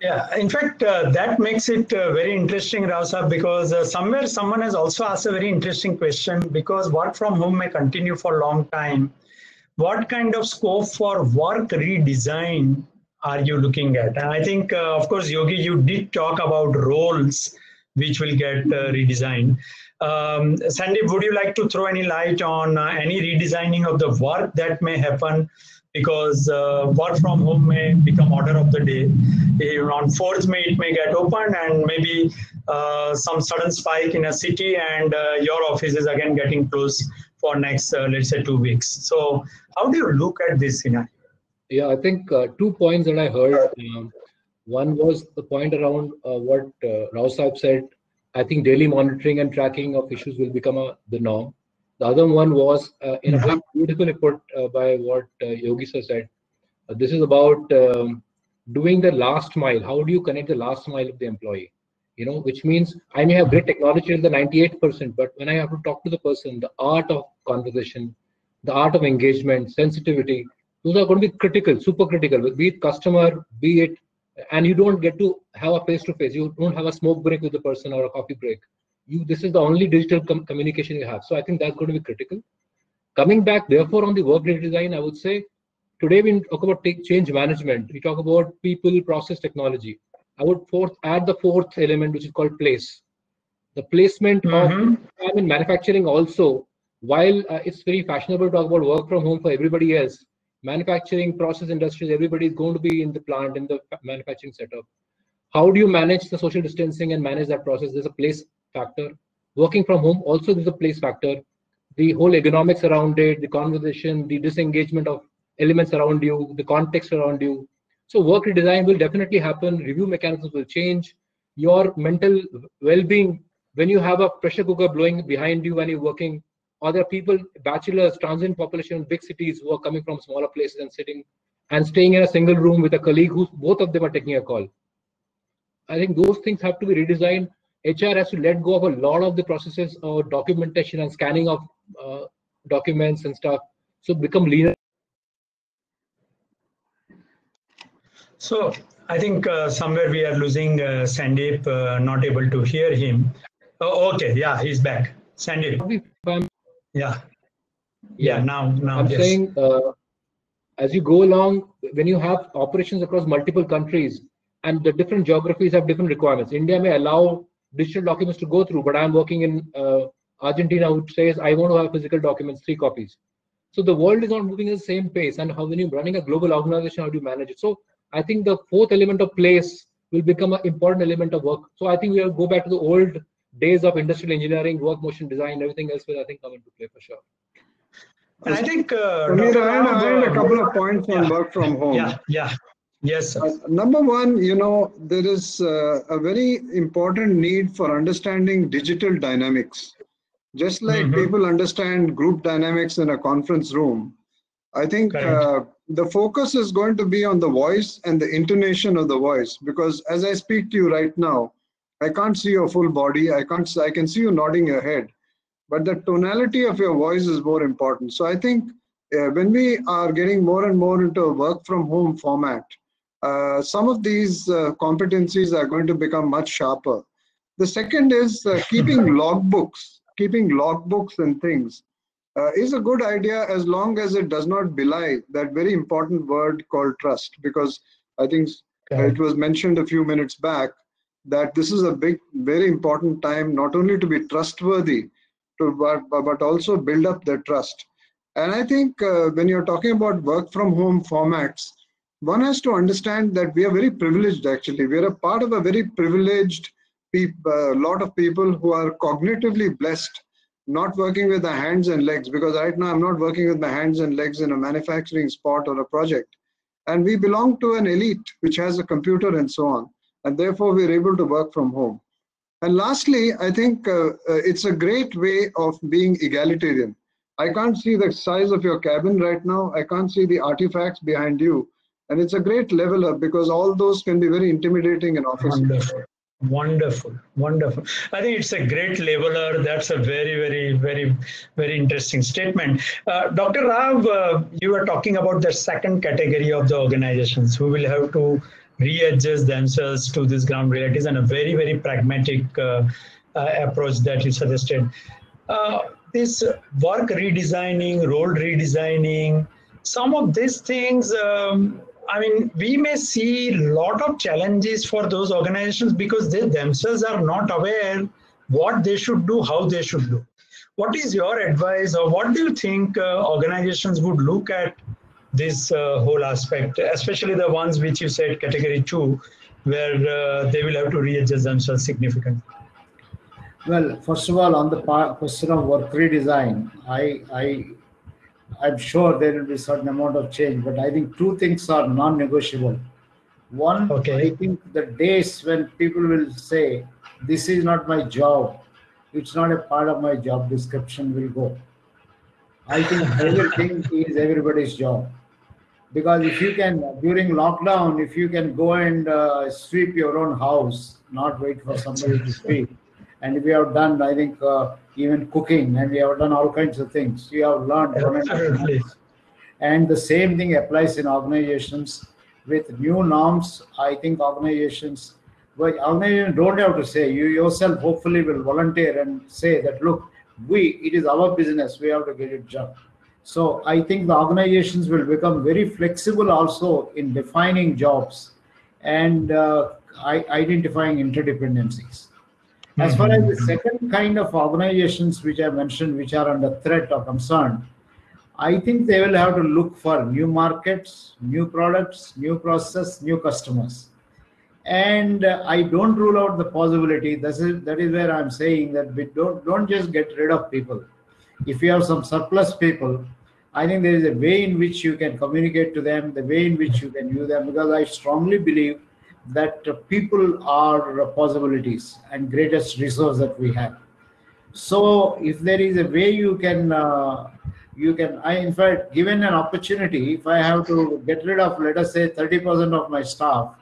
Yeah, in fact, that makes it very interesting, Rao Saab, because somewhere someone has also asked a very interesting question, because work from home may continue for a long time. What kind of scope for work redesign are you looking at? And I think, of course, Yogi, you did talk about roles which will get redesigned. Sandeep, would you like to throw any light on any redesigning of the work that may happen? Because work from home may become order of the day. On 4th May, it may get opened, and maybe some sudden spike in a city, and your office is again getting closed for next, let's say, 2 weeks. So how do you look at this scenario? Yeah, I think 2 points that I heard. One was the point around what Rao Saab said. I think daily monitoring and tracking of issues will become the norm. The other one was, in a way, beautifully put by what Yogi sir said. This is about doing the last mile. How do you connect the last mile of the employee? Which means I may have great technology in the 98%, but when I have to talk to the person, the art of conversation, the art of engagement, sensitivity, those are going to be critical, super critical, be it customer, be it, and you don't get to have a face-to-face. You don't have a smoke break with the person or a coffee break. This is the only digital communication you have. So I think that's going to be critical. Coming back, therefore, on the work redesign, I would say, today we talk about change management. We talk about people, process, technology. I would add the 4th element, which is called place. The placement of, in manufacturing also, while it's very fashionable to talk about work from home for everybody else, manufacturing, process industries, everybody is going to be in the plant, in the manufacturing setup. How do you manage the social distancing and manage that process? There's a place factor. Working from home also there's a place factor. The whole economics around it, the conversation, the disengagement of elements around you, the context around you. So work redesign will definitely happen. Review mechanisms will change. Your mental well-being, when you have a pressure cooker blowing behind you when you're working, or there are people, bachelors, transient population in big cities who are coming from smaller places and sitting and staying in a single room with a colleague who both of them are taking a call. I think those things have to be redesigned. HR has to let go of a lot of the processes or documentation and scanning of documents and stuff. So become leaner. So I think somewhere we are losing Sandeep, not able to hear him. Oh, okay, yeah, he's back. Sandeep. Yeah. Now. I'm saying, as you go along, when you have operations across multiple countries, and the different geographies have different requirements. India may allow digital documents to go through, but I'm working in Argentina, which says I want to have physical documents, 3 copies. So the world is not moving at the same pace, and how when you're running a global organization, how do you manage it? So I think the 4th element of place will become an important element of work. So I think we'll go back to the old days of industrial engineering, work motion design, everything else will, I think, come into play for sure. And I think Samir, I had a couple of points on work from home. Yes, sir. Number one, there is a very important need for understanding digital dynamics. Just like people understand group dynamics in a conference room, I think the focus is going to be on the voice and the intonation of the voice, because as I speak to you right now, I can't see your full body. I can see you nodding your head, but the tonality of your voice is more important. So I think when we are getting more and more into a work from home format, some of these competencies are going to become much sharper. The second is keeping logbooks and things is a good idea, as long as it does not belie that very important word called trust, because I think it was mentioned a few minutes back that this is a very important time, not only to be trustworthy, but also build up their trust. And I think when you're talking about work from home formats, one has to understand that we are very privileged. Actually, we are a part of a very privileged lot of people who are cognitively blessed, not working with their hands and legs, because right now I'm not working with my hands and legs in a manufacturing spot or a project. And we belong to an elite which has a computer and so on. And therefore we're able to work from home. And lastly, I think it's a great way of being egalitarian. I can't see the size of your cabin right now. I can't see the artifacts behind you. And it's a great leveler, because all those can be very intimidating in office. Wonderful. I think it's a great leveler. That's a very, very interesting statement. Dr. Rao, you were talking about the second category of the organizations who will have to readjust themselves to these ground realities, and a very pragmatic approach that you suggested. This work redesigning, role redesigning, some of these things, we may see a lot of challenges for those organizations because they themselves are not aware what they should do, how they should do. What is your advice, or what do you think organizations would look at this whole aspect, especially the ones which you said category 2, where they will have to readjust themselves significantly? Well, first of all, on the question of work redesign, I'm sure there will be a certain amount of change, but I think 2 things are non-negotiable. One, I think the days when people will say, this is not my job, it's not a part of my job description, will go. I think everything is everybody's job. Because if you can, during lockdown, if you can go and sweep your own house, not wait for somebody to sweep. And we have done, I think, even cooking, and we have done all kinds of things. We have learned. And the same thing applies in organizations with new norms. I think organizations don't have to say, you yourself hopefully will volunteer and say that, look, it is our business, we have to get it done. So I think the organizations will become very flexible also in defining jobs and identifying interdependencies. As far as the second kind of organizations which I mentioned, which are under threat or concern, I think they will have to look for new markets, new products, new process, new customers. And I don't rule out the possibility. That is where I'm saying that we don't just get rid of people. If you have some surplus people, I think there is a way in which you can communicate to them, the way in which you can use them, because I strongly believe that people are possibilities and greatest resource that we have. So if there is a way you can, in fact, given an opportunity, if I have to get rid of, let us say, 30% of my staff,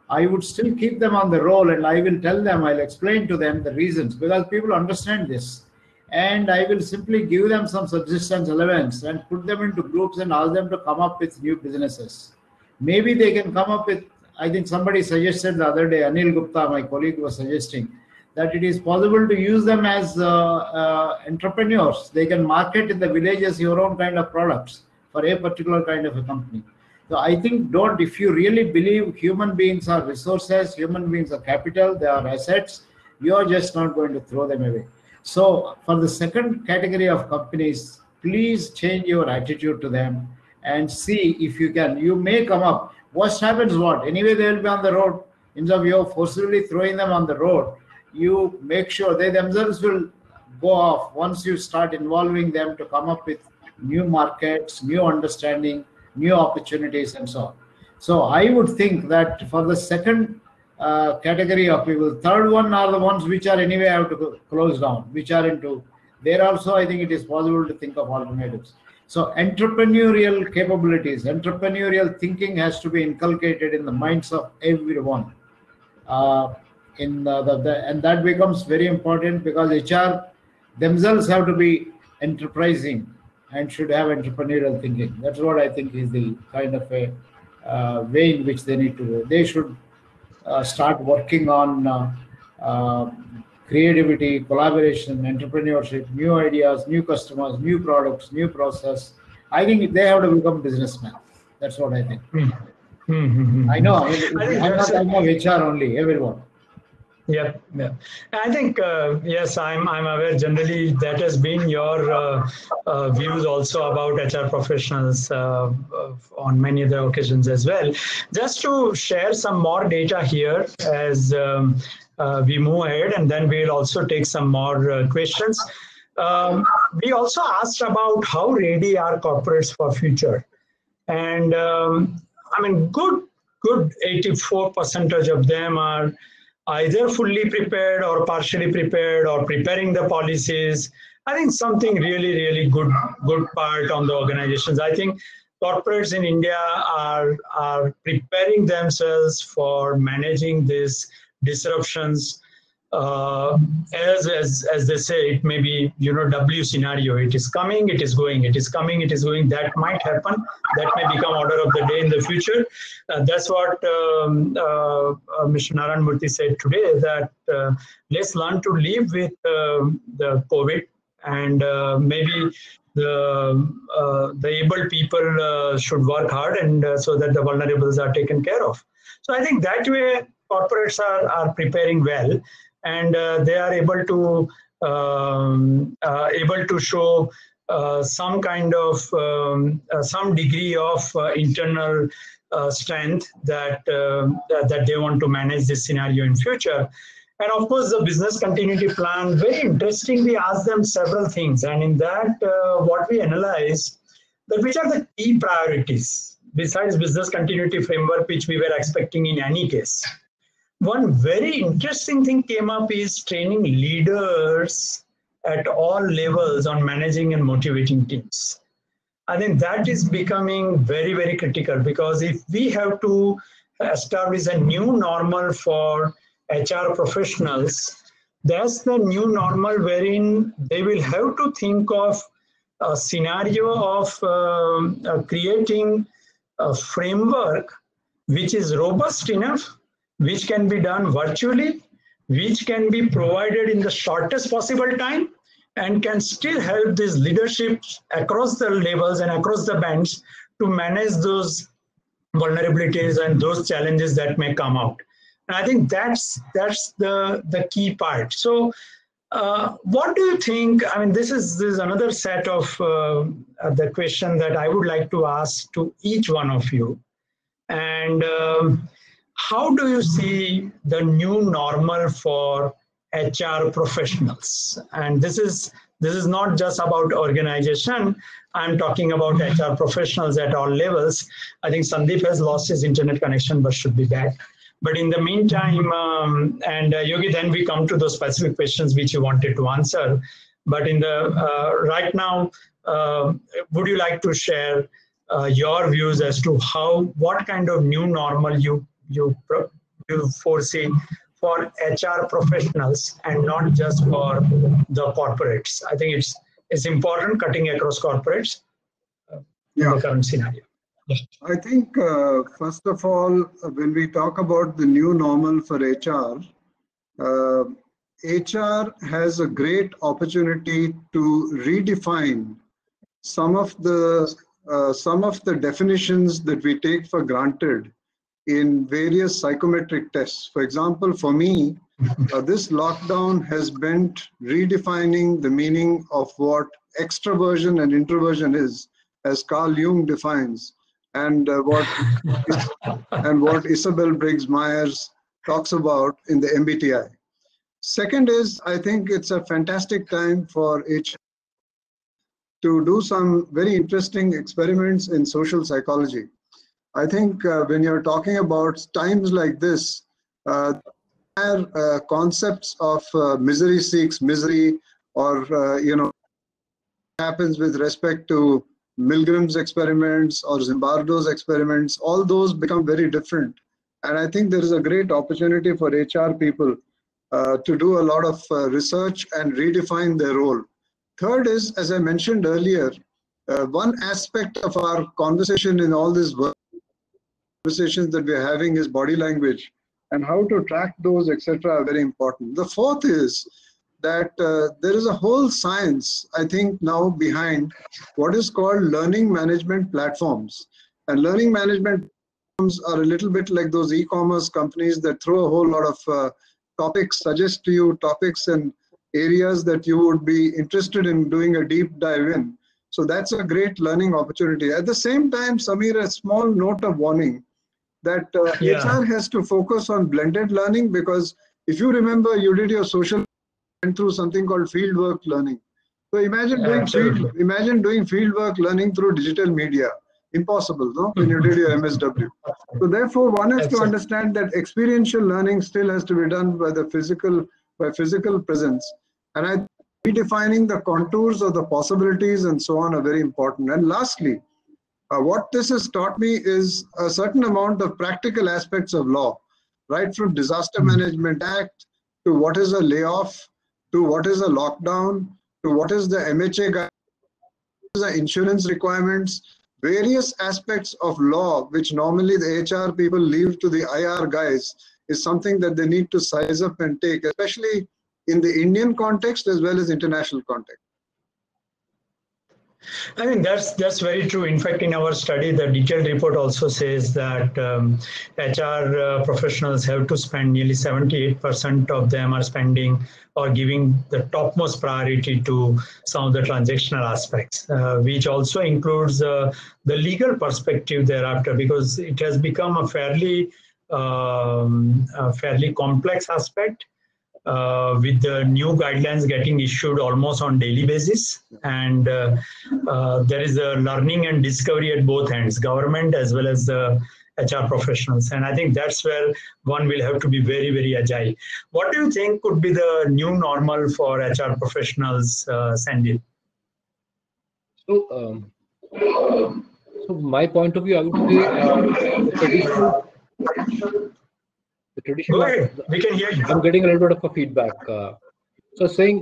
I would still keep them on the roll, and I will tell them, I'll explain to them the reasons, because people understand this. And I will simply give them some subsistence allowance and put them into groups and ask them to come up with new businesses. Maybe they can come up with, I think somebody suggested the other day, Anil Gupta, my colleague, was suggesting that it is possible to use them as entrepreneurs. They can market in the villages your own kind of products for a particular kind of a company. So I think if you really believe human beings are resources, human beings are capital, they are assets, you're just not going to throw them away. So for the second category of companies, please change your attitude to them and see if you can. You may come up. Worst happens what? Anyway, they will be on the road. Instead of you forcibly throwing them on the road, you make sure they themselves will go off once you start involving them to come up with new markets, new understanding, new opportunities, and so on. So I would think that for the second category of people, third one are the ones which are anyway have to close down, which are into there also. I think it is possible to think of alternatives. So entrepreneurial capabilities, entrepreneurial thinking has to be inculcated in the minds of everyone. And that becomes very important because HR themselves have to be enterprising and should have entrepreneurial thinking. That's what I think is the kind of a way in which they need to go. They should start working on creativity, collaboration, entrepreneurship, new ideas, new customers, new products, new process. I think they have to become businessmen. That's what I think. I know. I'm not talking of HR only, everyone. Yeah. I think yes, I'm aware. Generally, that has been your views also about HR professionals on many other occasions as well. Just to share some more data here as we move ahead, and then we'll also take some more questions. We also asked about how ready are corporates for future, and I mean, good 84% of them are either fully prepared or partially prepared or preparing the policies. I think something really good part on the organizations. I think corporates in India are preparing themselves for managing these disruptions. As they say, it may be, W scenario. It is coming, it is going, it is coming, it is going. That might happen. That may become order of the day in the future. That's what Mr. Narayan Murthy said today, that let's learn to live with the COVID, and maybe the able people should work hard, and so that the vulnerables are taken care of. So I think that way corporates are preparing well, and they are able to show some kind of some degree of internal strength that they want to manage this scenario in future. And of course, the business continuity plan very interestingly asked them several things, and in that what we analyzed, that which are the key priorities besides business continuity framework, which we were expecting in any case. One very interesting thing came up is training leaders at all levels on managing and motivating teams. I think that is becoming very critical, because if we have to establish a new normal for HR professionals, that's the new normal wherein they will have to think of a scenario of creating a framework which is robust enough, which can be done virtually, which can be provided in the shortest possible time, and can still help this leadership across the levels and across the bands to manage those vulnerabilities and those challenges that may come out. And I think that's the key part. So what do you think? I mean, this is another set of the question that I would like to ask to each one of you. And how do you see the new normal for HR professionals? And this is not just about organization. I'm talking about HR professionals at all levels. I think Sandeep has lost his internet connection, but should be back. But in the meantime, and Yogi, then we come to those specific questions which you wanted to answer. But in the right now, would you like to share your views as to what kind of new normal you foresee for HR professionals and not just for the corporates? I think it's important cutting across corporates in the current scenario. I think, first of all, when we talk about the new normal for HR, HR has a great opportunity to redefine some of the some of the definitions that we take for granted in various psychometric tests. For example, for me, this lockdown has meant redefining the meaning of what extroversion and introversion is, as Carl Jung defines, and what Isabel Briggs Myers talks about in the MBTI. Second is, I think it's a fantastic time for HR to do some very interesting experiments in social psychology. I think when you're talking about times like this, concepts of misery seeks misery, or happens with respect to Milgram's experiments or Zimbardo's experiments, all those become very different. And I think there is a great opportunity for HR people to do a lot of research and redefine their role. Third is, as I mentioned earlier, one aspect of our conversation in all these conversations that we're having is body language, and how to track those, etc., are very important. The fourth is that there is a whole science, I think, now behind what is called learning management platforms. And learning management platforms are a little bit like those e-commerce companies that throw a whole lot of topics, suggest to you topics and areas that you would be interested in doing a deep dive in. So that's a great learning opportunity. At the same time, Samir, a small note of warning that HR has to focus on blended learning, because if you remember, you did your social went through something called fieldwork learning. So imagine doing fieldwork learning through digital media. Impossible, no? When you did your MSW. So therefore, one has to understand that experiential learning still has to be done by the physical presence. And redefining the contours of the possibilities and so on are very important. And lastly, what this has taught me is a certain amount of practical aspects of law, right from Disaster Management Act to what is a layoff, to what is a lockdown, to what is the MHA guide, the insurance requirements, various aspects of law, which normally the HR people leave to the IR guys, is something that they need to size up and take, especially in the Indian context as well as international context. I mean, that's very true. In fact, in our study, the detailed report also says that HR professionals have to spend nearly 78% of them are spending or giving the topmost priority to some of the transactional aspects, which also includes the legal perspective thereafter, because it has become a fairly complex aspect. With the new guidelines getting issued almost on daily basis, and there is a learning and discovery at both ends, government as well as the HR professionals. And I think that's where one will have to be very, very agile. What do you think could be the new normal for HR professionals, Sandeep? So my point of view, I would say the traditional. Go ahead. We can hear you. I'm getting a little bit of a feedback. So saying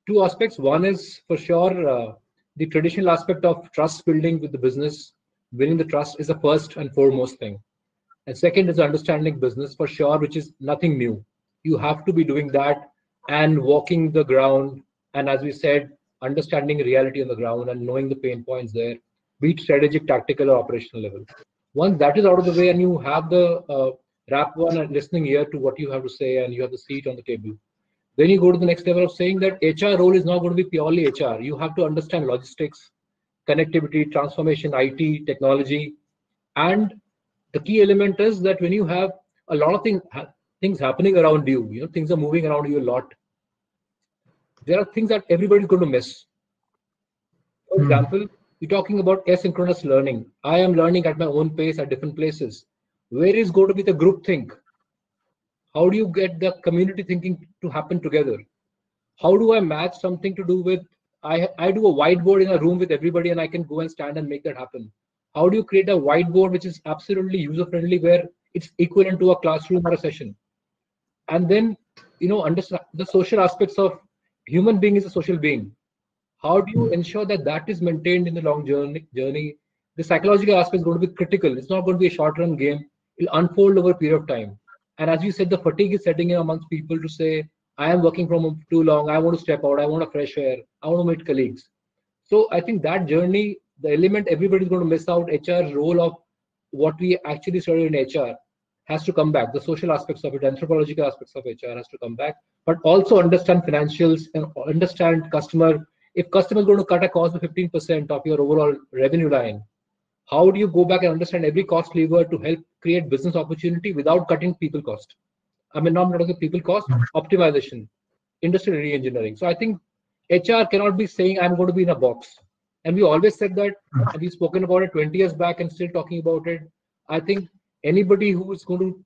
two aspects. One is for sure the traditional aspect of trust building with the business. Winning the trust is the first and foremost thing. And second is understanding business for sure, which is nothing new. You have to be doing that and walking the ground. And as we said, understanding reality on the ground and knowing the pain points there, be it strategic, tactical, or operational level. Once that is out of the way and you have the wrap one and listening here to what you have to say and you have the seat on the table, then you go to the next level of saying that HR role is not going to be purely HR. You have to understand logistics, connectivity, transformation, IT, technology. And the key element is that when you have a lot of things happening around you, things are moving around you a lot, there are things that everybody's going to miss. For example, you're talking about asynchronous learning. I am learning at my own pace at different places. Where is going to be the group think? How do you get the community thinking to happen together? How do I match something to do with, I do a whiteboard in a room with everybody and I can go and stand and make that happen. How do you create a whiteboard which is absolutely user-friendly where it's equivalent to a classroom or a session? And then, understand the social aspects of human being is a social being. How do you ensure that that is maintained in the long journey? The psychological aspect is going to be critical. It's not going to be a short-run game. It'll unfold over a period of time. And as you said, the fatigue is setting in amongst people to say, I am working from home too long. I want to step out. I want a fresh air. I want to meet colleagues. So I think that journey, the element everybody's going to miss out, HR's role of what we actually studied in HR has to come back. The social aspects of it, anthropological aspects of HR has to come back, but also understand financials and understand customer. If customer is going to cut a cost of 15% of your overall revenue line, how do you go back and understand every cost lever to help create business opportunity without cutting people cost? I mean, not talking people cost, optimization, industrial re-engineering. So I think HR cannot be saying, I'm going to be in a box. And we always said that, and we've spoken about it 20 years back and still talking about it. I think anybody who is going to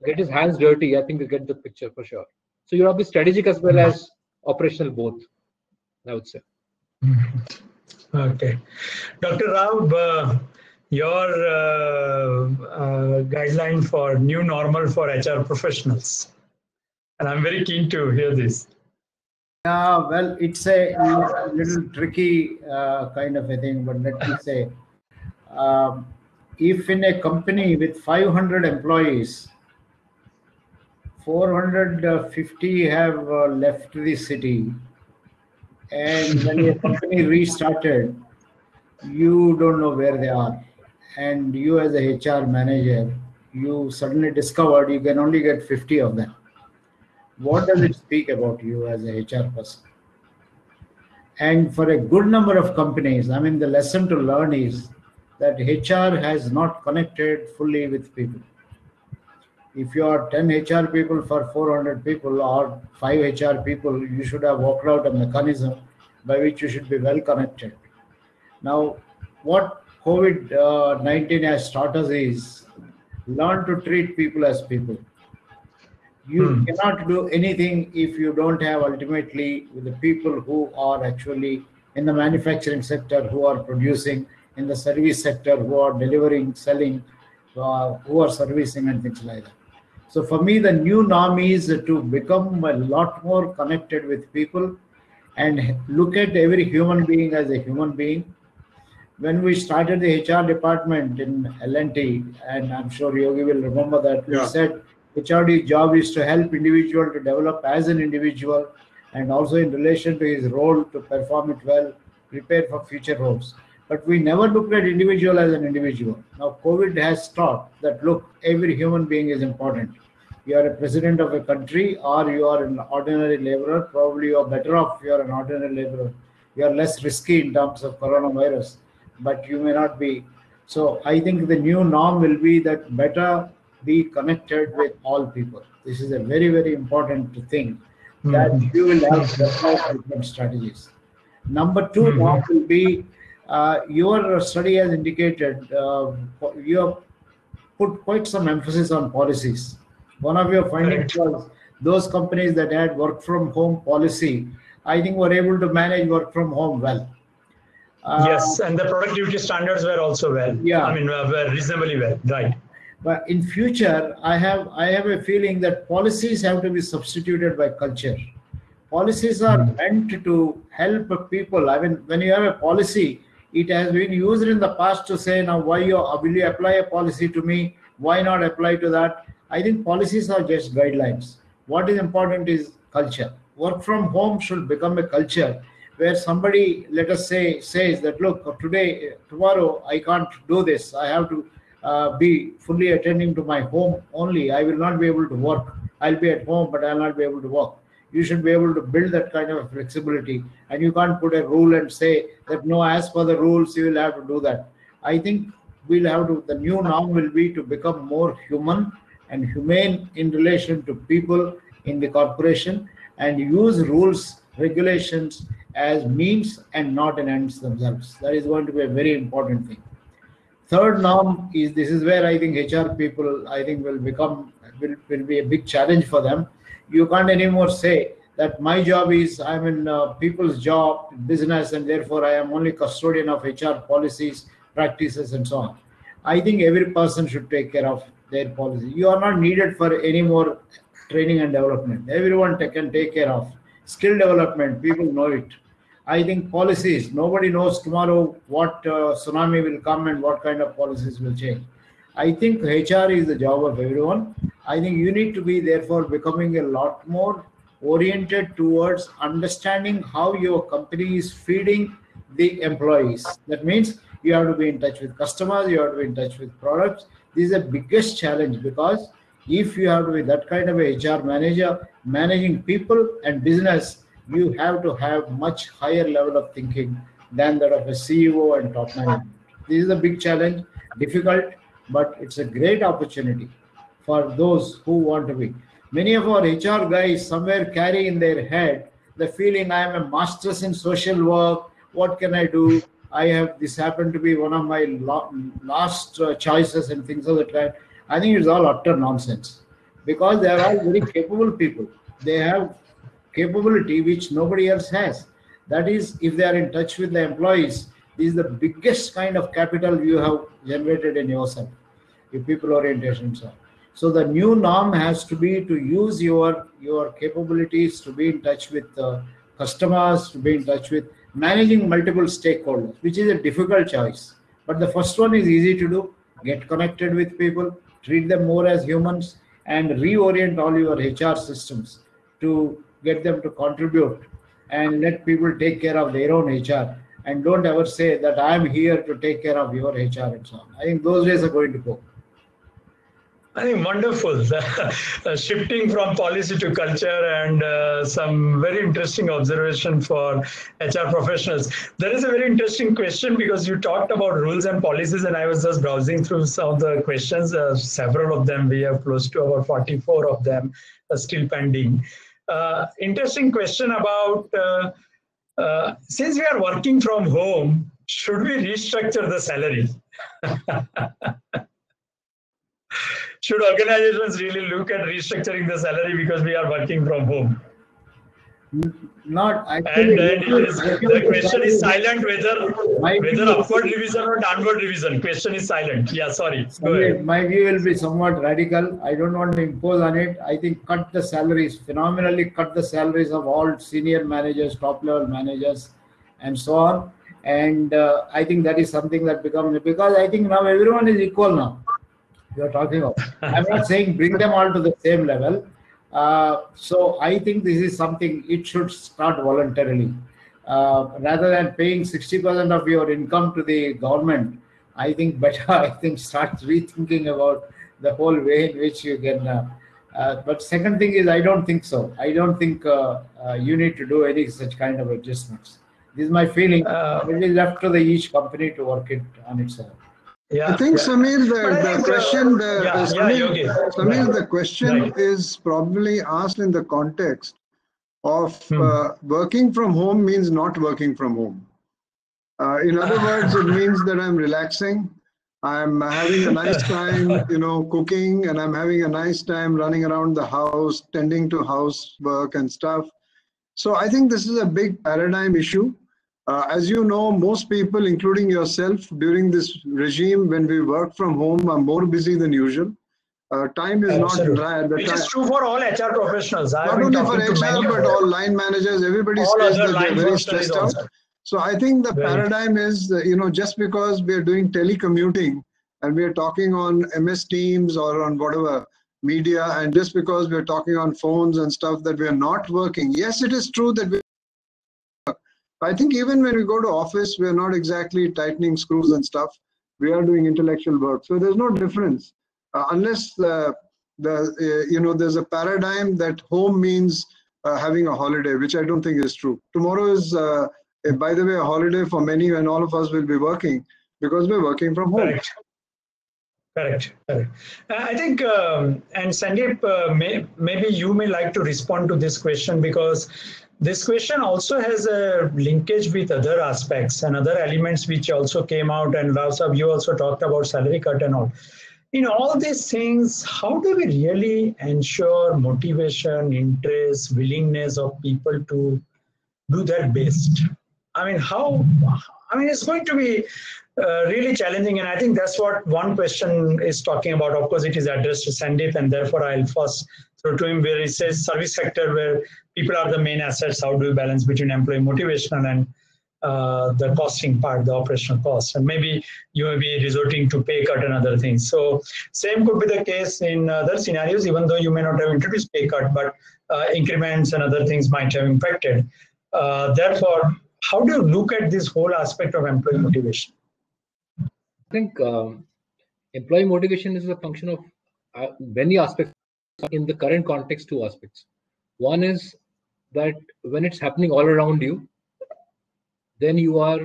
get his hands dirty, I think will get the picture for sure. So you have to be strategic as well as operational both, I would say. Okay. Dr. Rao, your guideline for new normal for HR professionals. And I'm very keen to hear this. Yeah, well, it's a little tricky kind of a thing, but let me say, if in a company with 500 employees, 450 have left the city, and when a company restarted, you don't know where they are. And you as a HR manager, you suddenly discovered you can only get 50 of them. What does it speak about you as a HR person? And for a good number of companies, I mean, the lesson to learn is that HR has not connected fully with people. If you are 10 HR people for 400 people or 5 HR people, you should have worked out a mechanism by which you should be well connected. Now, what COVID-19 has taught us is learn to treat people as people. You cannot do anything if you don't have ultimately the people who are actually in the manufacturing sector, who are producing, in the service sector, who are delivering, selling, who are servicing and things like that. So for me, the new norm is to become a lot more connected with people and look at every human being as a human being. When we started the HR department in L&T, and I'm sure Yogi will remember that, we said HRD's job is to help individual to develop as an individual and also in relation to his role to perform it well, prepare for future roles. But we never looked at individual as an individual. Now COVID has taught that, look, every human being is important. You are a president of a country or you are an ordinary laborer, probably you are better off if you are an ordinary laborer. You are less risky in terms of coronavirus, but you may not be. So I think the new norm will be that better be connected with all people. This is a very, very important thing that you will have to develop different strategies. Number two norm will be your study has indicated you have put quite some emphasis on policies. One of your findings was those companies that had work from home policy, I think were able to manage work from home well. Yes, and the productivity standards were also well. Yeah, I mean, were reasonably well, right? But in future, I have a feeling that policies have to be substituted by culture. Policies are meant to help people. I mean, when you have a policy, it has been used in the past to say, now, why will you apply a policy to me? Why not apply to that? I think policies are just guidelines. What is important is culture. Work from home should become a culture where somebody, let us say, says that, look, tomorrow, I can't do this. I have to be fully attending to my home only. I will not be able to work. I'll be at home, but I'll not be able to work. You should be able to build that kind of flexibility, and you can't put a rule and say that, no, as per the rules, you will have to do that. I think we'll have to, the new norm will be to become more human and humane in relation to people in the corporation and use rules, regulations as means and not an ends themselves. That is going to be a very important thing. Third norm is, this is where I think HR people, I think will be a big challenge for them. You can't anymore say that my job is, I'm in people's job, business, and therefore I am only custodian of HR policies, practices, and so on. I think every person should take care of their policy. You are not needed for any more training and development. Everyone can take care of. Skill development, people know it. I think policies, nobody knows tomorrow what tsunami will come and what kind of policies will change. I think HR is the job of everyone. I think you need to be therefore becoming a lot more oriented towards understanding how your company is feeding the employees. That means you have to be in touch with customers, you have to be in touch with products. This is the biggest challenge, because if you have to be that kind of a HR manager, managing people and business, you have to have much higher level of thinking than that of a CEO and top management. This is a big challenge, difficult, but it's a great opportunity for those who want to be. Many of our HR guys somewhere carry in their head the feeling, I am a master's in social work, what can I do? I have, this happened to be one of my last choices and things of that kind. I think it's all utter nonsense, because they are all very capable people. They have capability which nobody else has. That is, if they are in touch with the employees, this is the biggest kind of capital you have generated in yourself, your people orientation. So the new norm has to be to use your capabilities to be in touch with customers, to be in touch with managing multiple stakeholders, which is a difficult choice. But the first one is easy to do. Get connected with people, treat them more as humans, and reorient all your HR systems to get them to contribute, and let people take care of their own HR. And don't ever say that I am here to take care of your HR and so on. I think those days are going to go. I think wonderful. Shifting from policy to culture, and some very interesting observation for HR professionals. There is a very interesting question, because you talked about rules and policies, and I was just browsing through some of the questions, several of them. We have close to about 44 of them still pending. Interesting question about, since we are working from home, should we restructure the salary? Should organizations really look at restructuring the salary because we are working from home? Not actually. And the question is silent whether upward revision or downward revision. Question is silent. Yeah, sorry. Go ahead. My view will be somewhat radical. I don't want to impose on it. I think cut the salaries, phenomenally cut the salaries of all senior managers, top level managers, and so on. And I think that is something that becomes, because I think now everyone is equal now. You are talking about. I'm not saying bring them all to the same level. So I think this is something, it should start voluntarily. Rather than paying 60% of your income to the government, I think better, start rethinking about the whole way in which you can. But second thing is, I don't think so. I don't think you need to do any such kind of adjustments. This is my feeling. It is left to each company to work it on its own. Yeah, I think, Samir, the question is probably asked in the context of working from home means not working from home. In other words, it means that I'm relaxing, I'm having a nice time, cooking, and I'm having a nice time running around the house, tending to housework and stuff. So I think this is a big paradigm issue. As you know, most people, including yourself, during this regime, when we work from home, are more busy than usual. Time is not dry. Which is true for all HR professionals. Not only for HR, but all line managers, everybody says that they're very stressed out. So I think the paradigm is, just because we are doing telecommuting and we are talking on MS Teams or on whatever media, and just because we are talking on phones and stuff, that we are not working. Yes, it is true that I think even when we go to office, we are not exactly tightening screws and stuff. We are doing intellectual work. So there's no difference unless there's a paradigm that home means having a holiday, which I don't think is true. Tomorrow is, by the way, a holiday for many, and all of us will be working because we're working from home. Correct. I think, and Sandeep, maybe you may like to respond to this question, because this question also has a linkage with other aspects and other elements which also came out, and Rao-sahab, you also talked about salary cut and all. In all these things, how do we really ensure motivation, interest, willingness of people to do their best? I mean, it's going to be really challenging, and I think that's what one question is talking about. Of course, it is addressed to Sandeep, and therefore I'll first throw to him, where he says service sector where people are the main assets. How do you balance between employee motivational and the costing part, the operational cost? And maybe you may be resorting to pay cut and other things. So same could be the case in other scenarios, even though you may not have introduced pay cut, but increments and other things might have impacted. Therefore, how do you look at this whole aspect of employee motivation? think employee motivation is a function of many aspects. In the current context, two aspects. One is that when it's happening all around you, then you are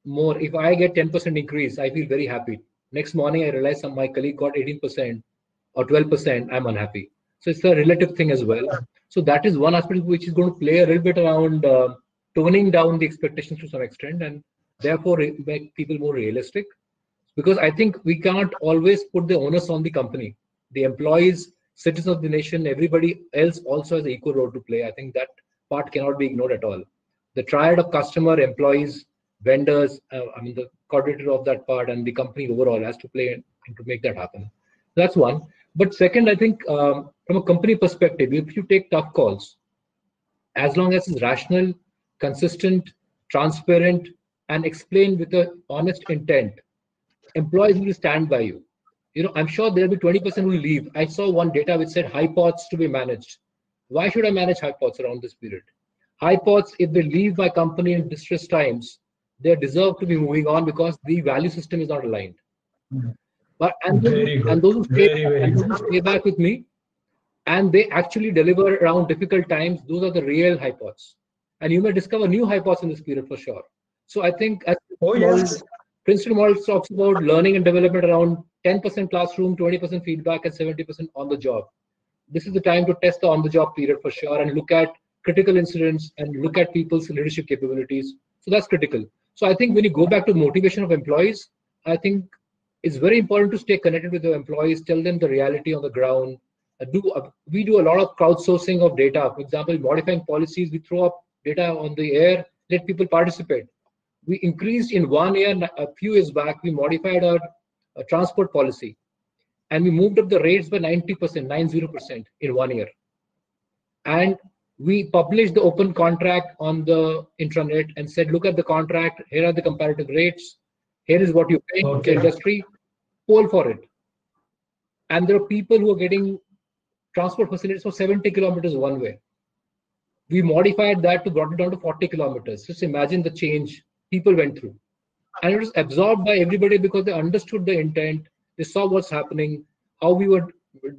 more. If I get 10% increase, I feel very happy. Next morning, I realize my colleague got 18% or 12%, I'm unhappy. So it's a relative thing as well. So that is one aspect which is going to play a little bit around toning down the expectations to some extent, and therefore make people more realistic. Because I think we cannot always put the onus on the company. The employees, citizens of the nation, everybody else also has an equal role to play. I think that part cannot be ignored at all. The triad of customer, employees, vendors, the coordinator of that part and the company overall has to play and to make that happen. That's one. But second, I think from a company perspective, if you take tough calls, as long as it's rational, consistent, transparent, and explained with an honest intent, employees will stand by you. I'm sure there'll be 20% who will leave. I saw one data which said HiPods to be managed. Why should I manage HiPods around this period? HiPods, if they leave my company in distress times, they deserve to be moving on because the value system is not aligned. But those who stay back with me, and they actually deliver around difficult times, those are the real HiPods. And you may discover new HiPods in this period for sure. So I think as Princeton model talks about learning and development around 10% classroom, 20% feedback, and 70% on the job. This is the time to test the on-the-job period for sure and look at critical incidents and look at people's leadership capabilities. So that's critical. So I think when you go back to motivation of employees, I think it's very important to stay connected with the employees, tell them the reality on the ground. We do a lot of crowdsourcing of data. For example, modifying policies, we throw up data on the air, let people participate. We increased in 1 year, a few years back, we modified our transport policy. And we moved up the rates by 90% in 1 year. And we published the open contract on the intranet and said, look at the contract, here are the comparative rates, here is what you pay in the industry, poll for it. And there are people who are getting transport facilities for 70 kilometers one way. We modified that to brought it down to 40 kilometers. Just imagine the change people went through. And it was absorbed by everybody because they understood the intent, they saw what's happening, how we were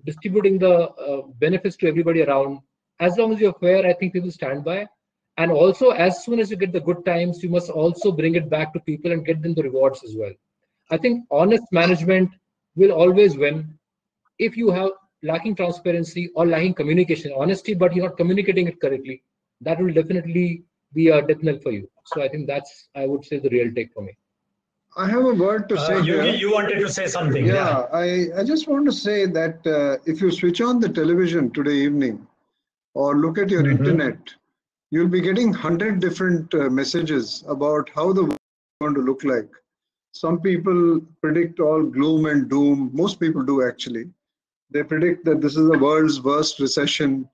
distributing the benefits to everybody around. As long as you're fair, I think people stand by. And also, as soon as you get the good times, you must also bring it back to people and get them the rewards as well. I think honest management will always win. If you have lacking transparency or lacking communication, honesty, but you're not communicating it correctly, that will definitely be a death knell for you. So I think that's, I would say, the real take for me. I have a word to say here. You wanted to say something. Yeah. I just want to say that if you switch on the television today evening or look at your internet, you'll be getting 100 different messages about how the world is going to look like. Some people predict all gloom and doom. Most people do, actually. They predict that this is the world's worst recession.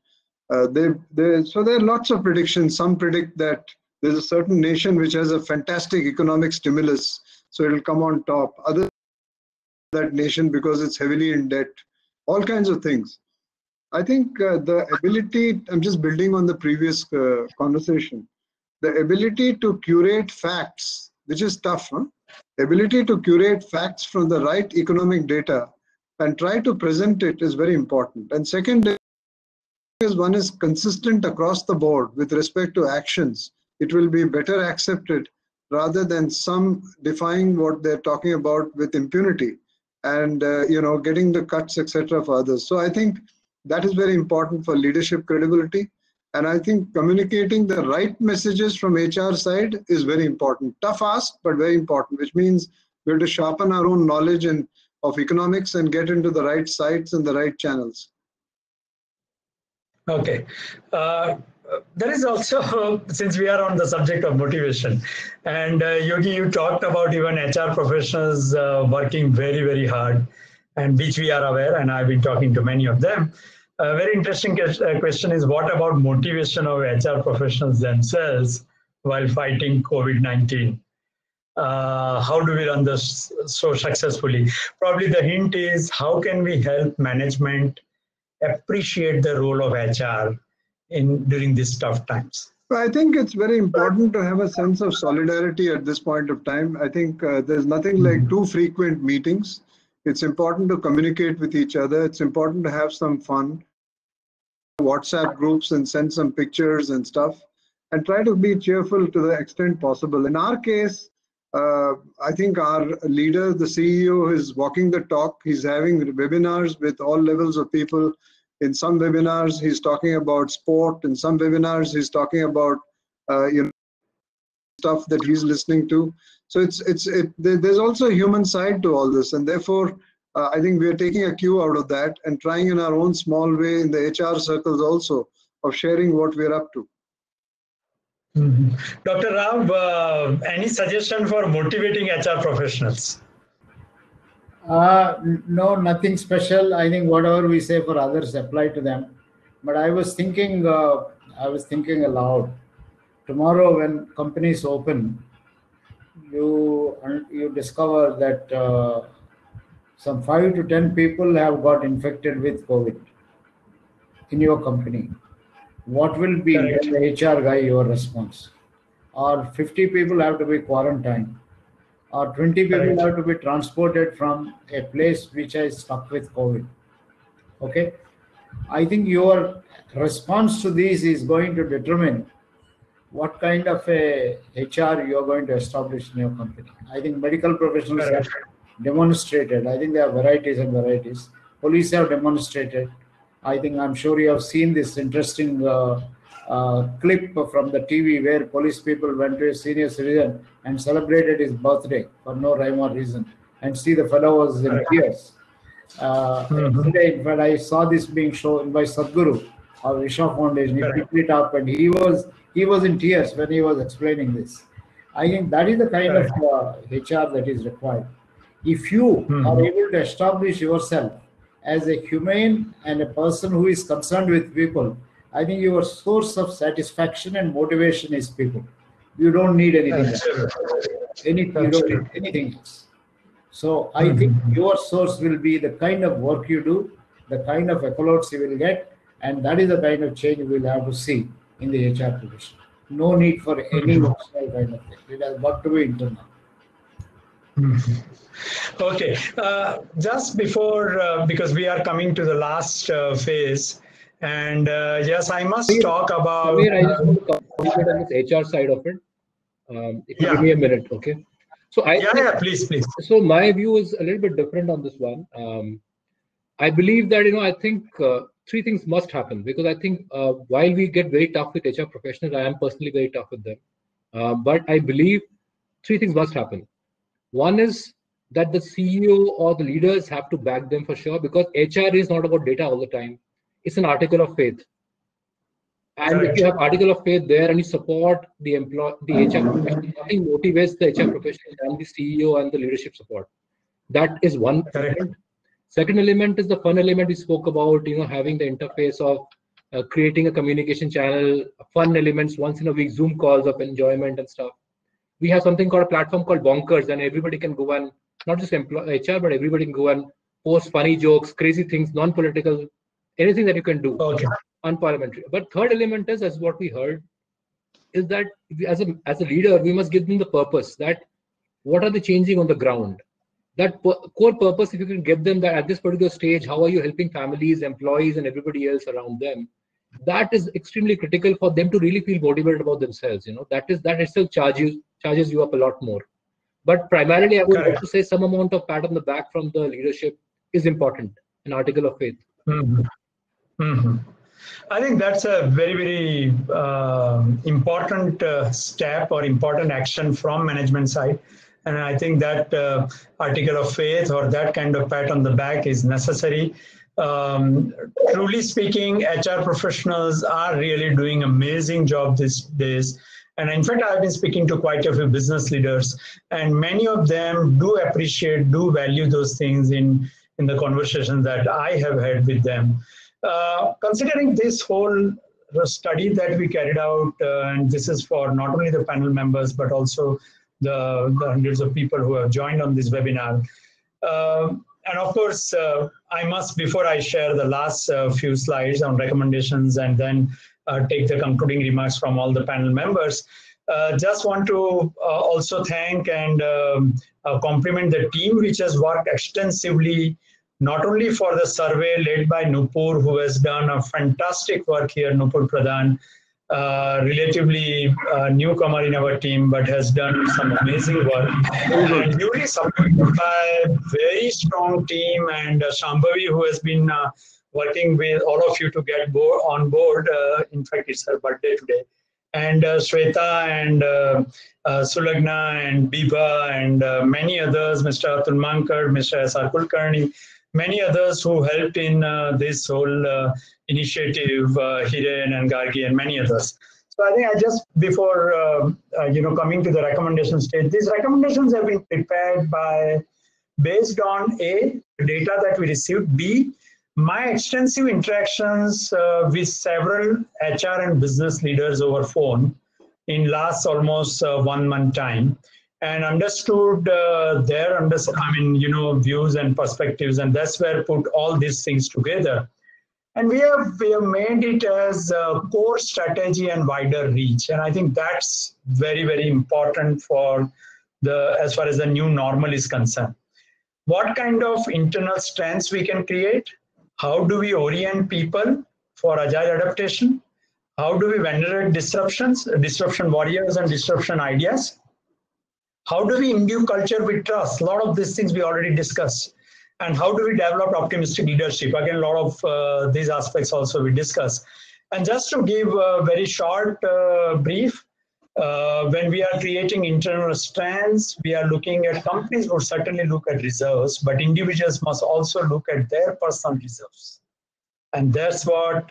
So there are lots of predictions. Some predict that there's a certain nation which has a fantastic economic stimulus, so it'll come on top. Other that nation because it's heavily in debt. All kinds of things. I think the ability, I'm just building on the previous conversation, the ability to curate facts, which is tough, huh? Ability to curate facts from the right economic data and try to present it is very important. And second is one is consistent across the board with respect to actions. It will be better accepted rather than some defying what they're talking about with impunity and getting the cuts, etc. for others. So I think that is very important for leadership credibility. And I think communicating the right messages from HR side is very important. Tough ask, but very important, which means we have to sharpen our own knowledge of economics and get into the right sites and the right channels. Okay. There is also, since we are on the subject of motivation, and Yogi, you talked about even HR professionals working very, very hard, and which we are aware, and I've been talking to many of them. A very interesting question is, what about motivation of HR professionals themselves while fighting COVID-19? How do we run this so successfully? Probably the hint is, how can we help management appreciate the role of HR during these tough times? I think it's very important to have a sense of solidarity at this point of time. I think there's nothing like too frequent meetings. It's important to communicate with each other. It's important to have some fun. WhatsApp groups and send some pictures and stuff, and try to be cheerful to the extent possible. In our case, I think our leader, the CEO, is walking the talk. He's having webinars with all levels of people. In some webinars, he's talking about sport. In some webinars, he's talking about stuff that he's listening to. So there's also a human side to all this, and therefore, I think we are taking a cue out of that and trying in our own small way in the HR circles also of sharing what we're up to. Dr. Rao, any suggestion for motivating HR professionals? No, nothing special. I think whatever we say for others apply to them. But I was thinking aloud. Tomorrow, when companies open, you discover that some 5 to 10 people have got infected with COVID in your company. What will be the HR guy your response? Or 50 people have to be quarantined, or 20 people have to be transported from a place which is stuck with COVID. Okay, I think your response to this is going to determine what kind of a HR you are going to establish in your company. I think medical professionals have demonstrated. I think there are varieties and varieties. Police have demonstrated. I'm sure you have seen this interesting clip from the TV where police people went to a senior citizen and celebrated his birthday for no rhyme or reason, and see the fellow was in tears. Today, in fact, I saw this being shown by Sadhguru of Isha Foundation. He picked it up, and he was in tears when he was explaining this. I think that is the kind of HR that is required. If you are able to establish yourself as a humane and a person who is concerned with people, I think your source of satisfaction and motivation is people. You don't need anything else. You don't need anything else. So I think your source will be the kind of work you do, the kind of accolades you will get, and that is the kind of change we will have to see in the HR profession. No need for any external kind of thing. It has got to be internal. Okay, just before, because we are coming to the last phase, and yes, I must talk about... Samir, I just want to comment on this HR side of it. If you give me a minute, okay? So please. So my view is a little bit different on this one. I believe that, I think 3 things must happen, because I think while we get very tough with HR professionals, I am personally very tough with them. But I believe 3 things must happen. One is that the CEO or the leaders have to back them for sure, because HR is not about data all the time. It's an article of faith. And if you have article of faith there and you support the HR professional, nothing motivates the HR professional and the CEO and the leadership support. That is one element. Second element is the fun element we spoke about, having the interface of creating a communication channel, fun elements, once in a week, Zoom calls of enjoyment and stuff. We have something called a platform called Bonkers, and everybody can go and, not just HR, but everybody can go and post funny jokes, crazy things, non-political, anything that you can do, unparliamentary. But third element is, as what we heard, is that as a leader, we must give them the purpose, that what are they changing on the ground? That core purpose, if you can get them that at this particular stage, how are you helping families, employees, and everybody else around them? That is extremely critical for them to really feel motivated about themselves. That itself charges you up a lot more. But primarily, I would like to say some amount of pat on the back from the leadership is important, an article of faith. I think that's a very, very important step or important action from management side. And I think that article of faith or that kind of pat on the back is necessary. Truly speaking, HR professionals are really doing an amazing job these days. And in fact, I've been speaking to quite a few business leaders, and many of them do appreciate, do value those things in the conversations that I have had with them. Considering this whole study that we carried out, and this is for not only the panel members, but also the hundreds of people who have joined on this webinar. And of course, I must, before I share the last few slides on recommendations and then take the concluding remarks from all the panel members. Just want to also thank and compliment the team which has worked extensively, not only for the survey led by Nupur, who has done a fantastic work here, Nupur Pradhan, relatively newcomer in our team, but has done some amazing work. And duly supported by a very strong team, and Shambhavi, who has been working with all of you to get on board. In fact, it's her birthday today. And Shweta and Sulagna and Biba and many others, Mr. Atul Mankar, Mr. S.R. Kulkarni, many others who helped in this whole initiative, Hiren and Gargi and many others. So I think I just, before coming to the recommendation stage, these recommendations have been prepared based on A, the data that we received, B, my extensive interactions with several HR and business leaders over phone in last almost 1 month time, and understood their views and perspectives, and that's where put all these things together. And we have made it as a core strategy and wider reach, and I think that's very, very important for as far as the new normal is concerned. What kind of internal strengths we can create? How do we orient people for agile adaptation? How do we venerate disruptions, disruption warriors and disruption ideas? How do we imbue culture with trust? A lot of these things we already discussed. And how do we develop optimistic leadership? Again, a lot of these aspects also we discuss. And just to give a very short brief, when we are creating internal strengths, we are looking at companies will certainly look at reserves, but individuals must also look at their personal reserves. And that's what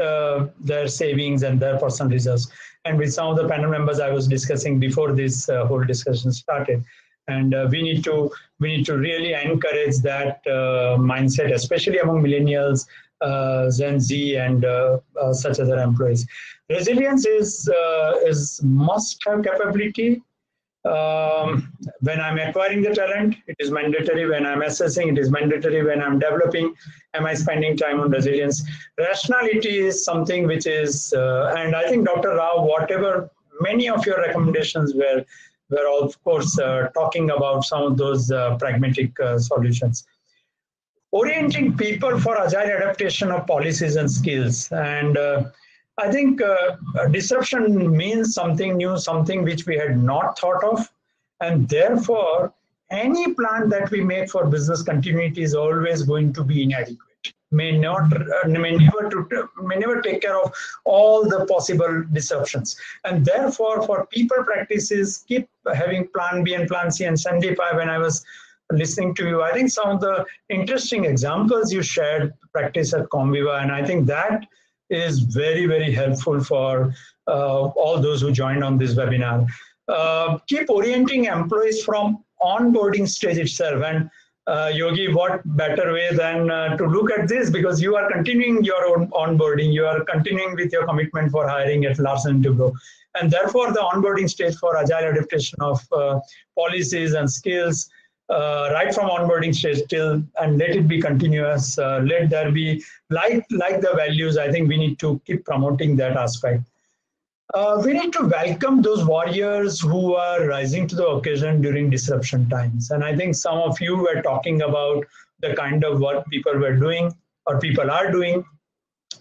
their savings and their personal reserves. And with some of the panel members I was discussing before this whole discussion started. And we need to really encourage that mindset, especially among millennials, Gen Z, and such other employees. Resilience is must-have capability. When I'm acquiring the talent, it is mandatory. When I'm assessing, it is mandatory. When I'm developing, am I spending time on resilience? Rationality is something which is, and I think Dr. Rao, whatever, many of your recommendations were of course talking about some of those pragmatic solutions. Orienting people for agile adaptation of policies and skills. And I think disruption means something new, something which we had not thought of. And therefore, any plan that we make for business continuity is always going to be inadequate. May never take care of all the possible disruptions. And therefore, for people practices, keep having plan B and plan C. And Sandeep, when I was listening to you, I think some of the interesting examples you shared practice at Comviva, and I think that is very, very helpful for all those who joined on this webinar. Keep orienting employees from onboarding stage itself. And Yogi, what better way than to look at this, because you are continuing your own onboarding, you are continuing with your commitment for hiring at Larsen & Toubro. And therefore, the onboarding stage for agile adaptation of policies and skills, right from onboarding stage till, and let it be continuous, let there be, like the values, I think we need to keep promoting that aspect. We need to welcome those warriors who are rising to the occasion during disruption times. And I think some of you were talking about the kind of work people were doing or people are doing.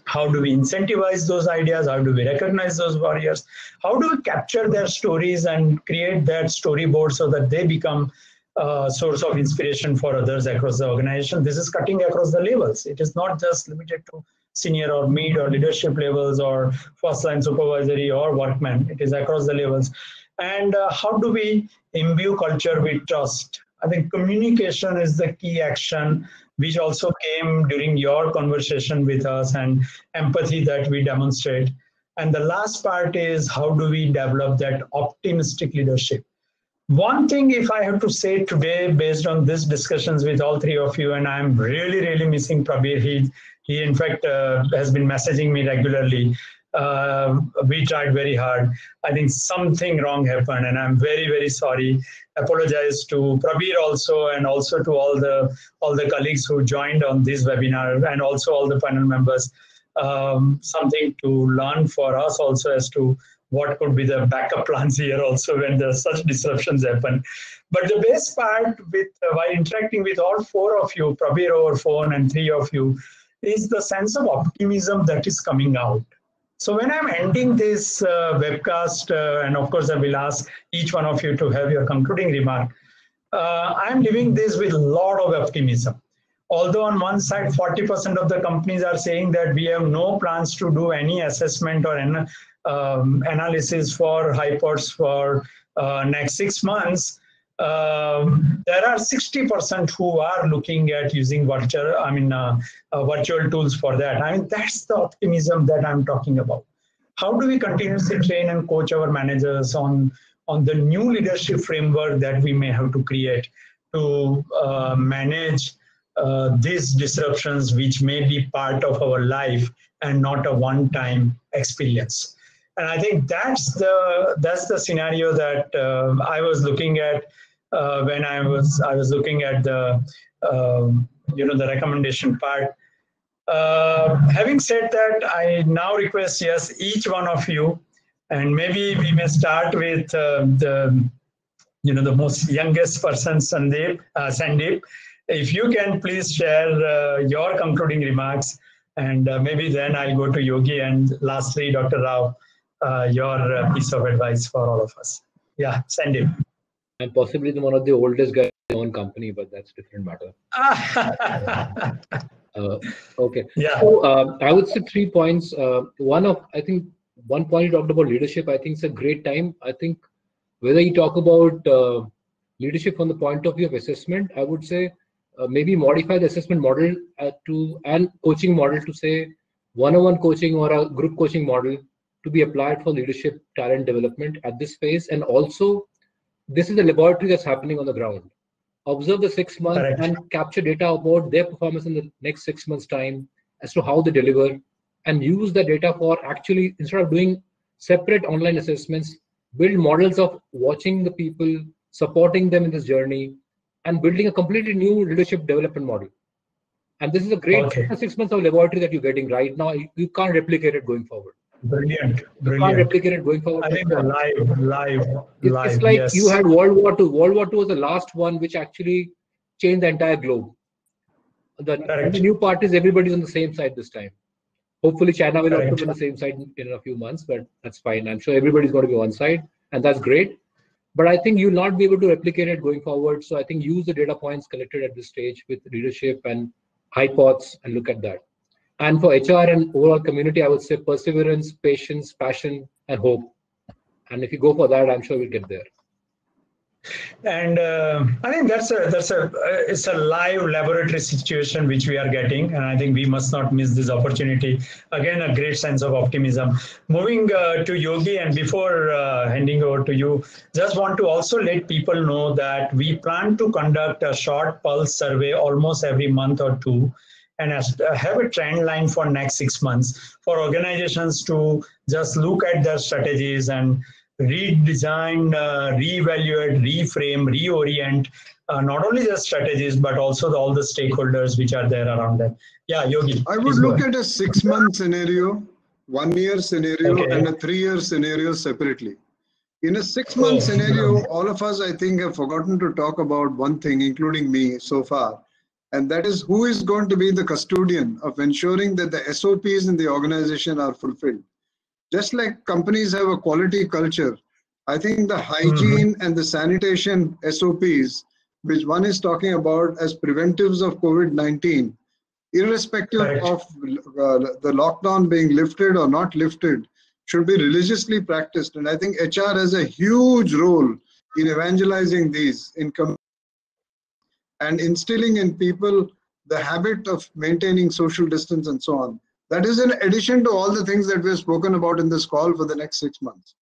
How do we incentivize those ideas? How do we recognize those warriors? How do we capture their stories and create that storyboard so that they become a source of inspiration for others across the organization? This is cutting across the levels. It is not just limited to senior or mid or leadership levels or first line supervisory or workman. It is across the levels. And how do we imbue culture with trust? I think communication is the key action, which also came during your conversation with us, and empathy that we demonstrate. And the last part is how do we develop that optimistic leadership? One thing, if I have to say today, based on these discussions with all three of you, and I'm really, really missing Prabir. He in fact has been messaging me regularly. We tried very hard. I think something wrong happened, and I'm very, very sorry. Apologize to Prabir also, and also to all the colleagues who joined on this webinar, and also all the panel members. something to learn for us also as to what could be the backup plans here also when there's such disruptions happen. But the best part with while interacting with all four of you, Prabir over phone and three of you, is the sense of optimism that is coming out. So when I'm ending this webcast, and of course I will ask each one of you to have your concluding remark, I'm leaving this with a lot of optimism. Although on one side, 40% of the companies are saying that we have no plans to do any assessment or analysis for HiPods for next 6 months, there are 60% who are looking at using virtual tools for that. I mean, that's the optimism that I'm talking about. How do we continuously train and coach our managers on the new leadership framework that we may have to create to manage these disruptions, which may be part of our life and not a one-time experience? And I think that's the scenario that I was looking at when I was looking at the the recommendation part. Having said that, I now request, yes, each one of you, and maybe we may start with the most youngest person, Sandeep. If you can please share your concluding remarks, and maybe then I'll go to Yogi, and lastly, Dr. Rao, your piece of advice for all of us. Yeah, Sandeep. I'm possibly one of the oldest guys in my own company, but that's a different matter. Okay. Yeah. So I would say 3 points. I think one point you talked about leadership. I think it's a great time. I think whether you talk about leadership from the point of view of assessment, I would say maybe modify the assessment model and coaching model to say one-on-one coaching or a group coaching model to be applied for leadership talent development at this phase. And also, this is a laboratory that's happening on the ground. Observe the 6 months Correct. and capture data about their performance in the next 6 months' time as to how they deliver, and use the data for actually, instead of doing separate online assessments, build models of watching the people, supporting them in this journey, and building a completely new leadership development model. And this is a great 6 months of laboratory that you're getting right now. You can't replicate it going forward. Brilliant. You can't replicate it going forward. I think live. It's like yes. You had World War II. World War II was the last one which actually changed the entire globe. The new part is everybody's on the same side this time. Hopefully China will also be on the same side in a few months, but that's fine. I'm sure everybody's going to be on side, and that's great. But I think you'll not be able to replicate it going forward. So I think use the data points collected at this stage with leadership and HiPods and look at that. And for HR and overall community, I would say perseverance, patience, passion, and hope. And if you go for that, I'm sure we'll get there. And I think it's a live laboratory situation which we are getting, and I think we must not miss this opportunity. Again, a great sense of optimism. Moving to Yogi, and before handing over to you, just want to also let people know that we plan to conduct a short pulse survey almost every month or two, and have a trend line for next 6 months for organizations to just look at their strategies and redesign, reevaluate, reframe, reorient, not only the strategies, but also all the stakeholders which are there around them. Yeah, Yogi. I would look at a 6-month scenario, 1-year scenario, and a 3-year scenario separately. In a 6-month scenario, all of us, I think, have forgotten to talk about one thing, including me so far, and that is who is going to be the custodian of ensuring that the SOPs in the organization are fulfilled. Just like companies have a quality culture, I think the hygiene and the sanitation SOPs, which one is talking about as preventives of COVID-19, irrespective of the lockdown being lifted or not lifted, should be religiously practiced. And I think HR has a huge role in evangelizing these, and instilling in people the habit of maintaining social distance and so on. That is in addition to all the things that we've spoken about in this call for the next 6 months.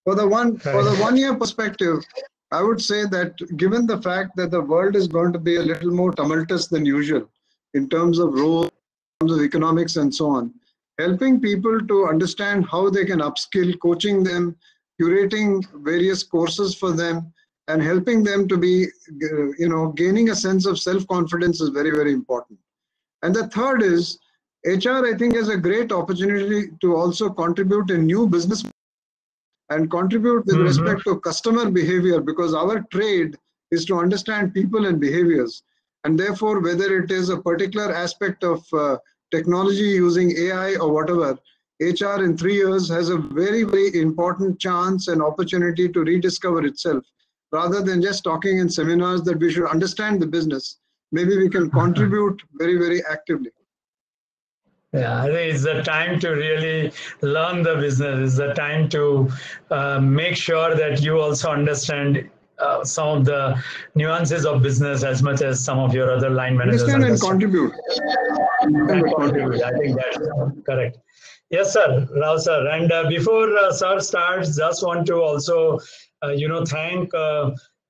For the 1-year perspective, I would say that given the fact that the world is going to be a little more tumultuous than usual in terms of roles, in terms of economics and so on, helping people to understand how they can upskill, coaching them, curating various courses for them, and helping them to be, gaining a sense of self-confidence is very, very important. And the third is HR, I think, has a great opportunity to also contribute in new business and contribute with respect to customer behavior, because our trade is to understand people and behaviors. And therefore, whether it is a particular aspect of technology using AI or whatever, HR in 3 years has a very, very important chance and opportunity to rediscover itself. Rather than just talking in seminars that we should understand the business, maybe we can contribute very, very actively. Yeah, I think it's the time to really learn the business. It's the time to make sure that you also understand some of the nuances of business as much as some of your other line managers understand and contribute. And contribute. I think that's correct. Yes, sir, Rao sir. And before sir starts, just want to also, thank.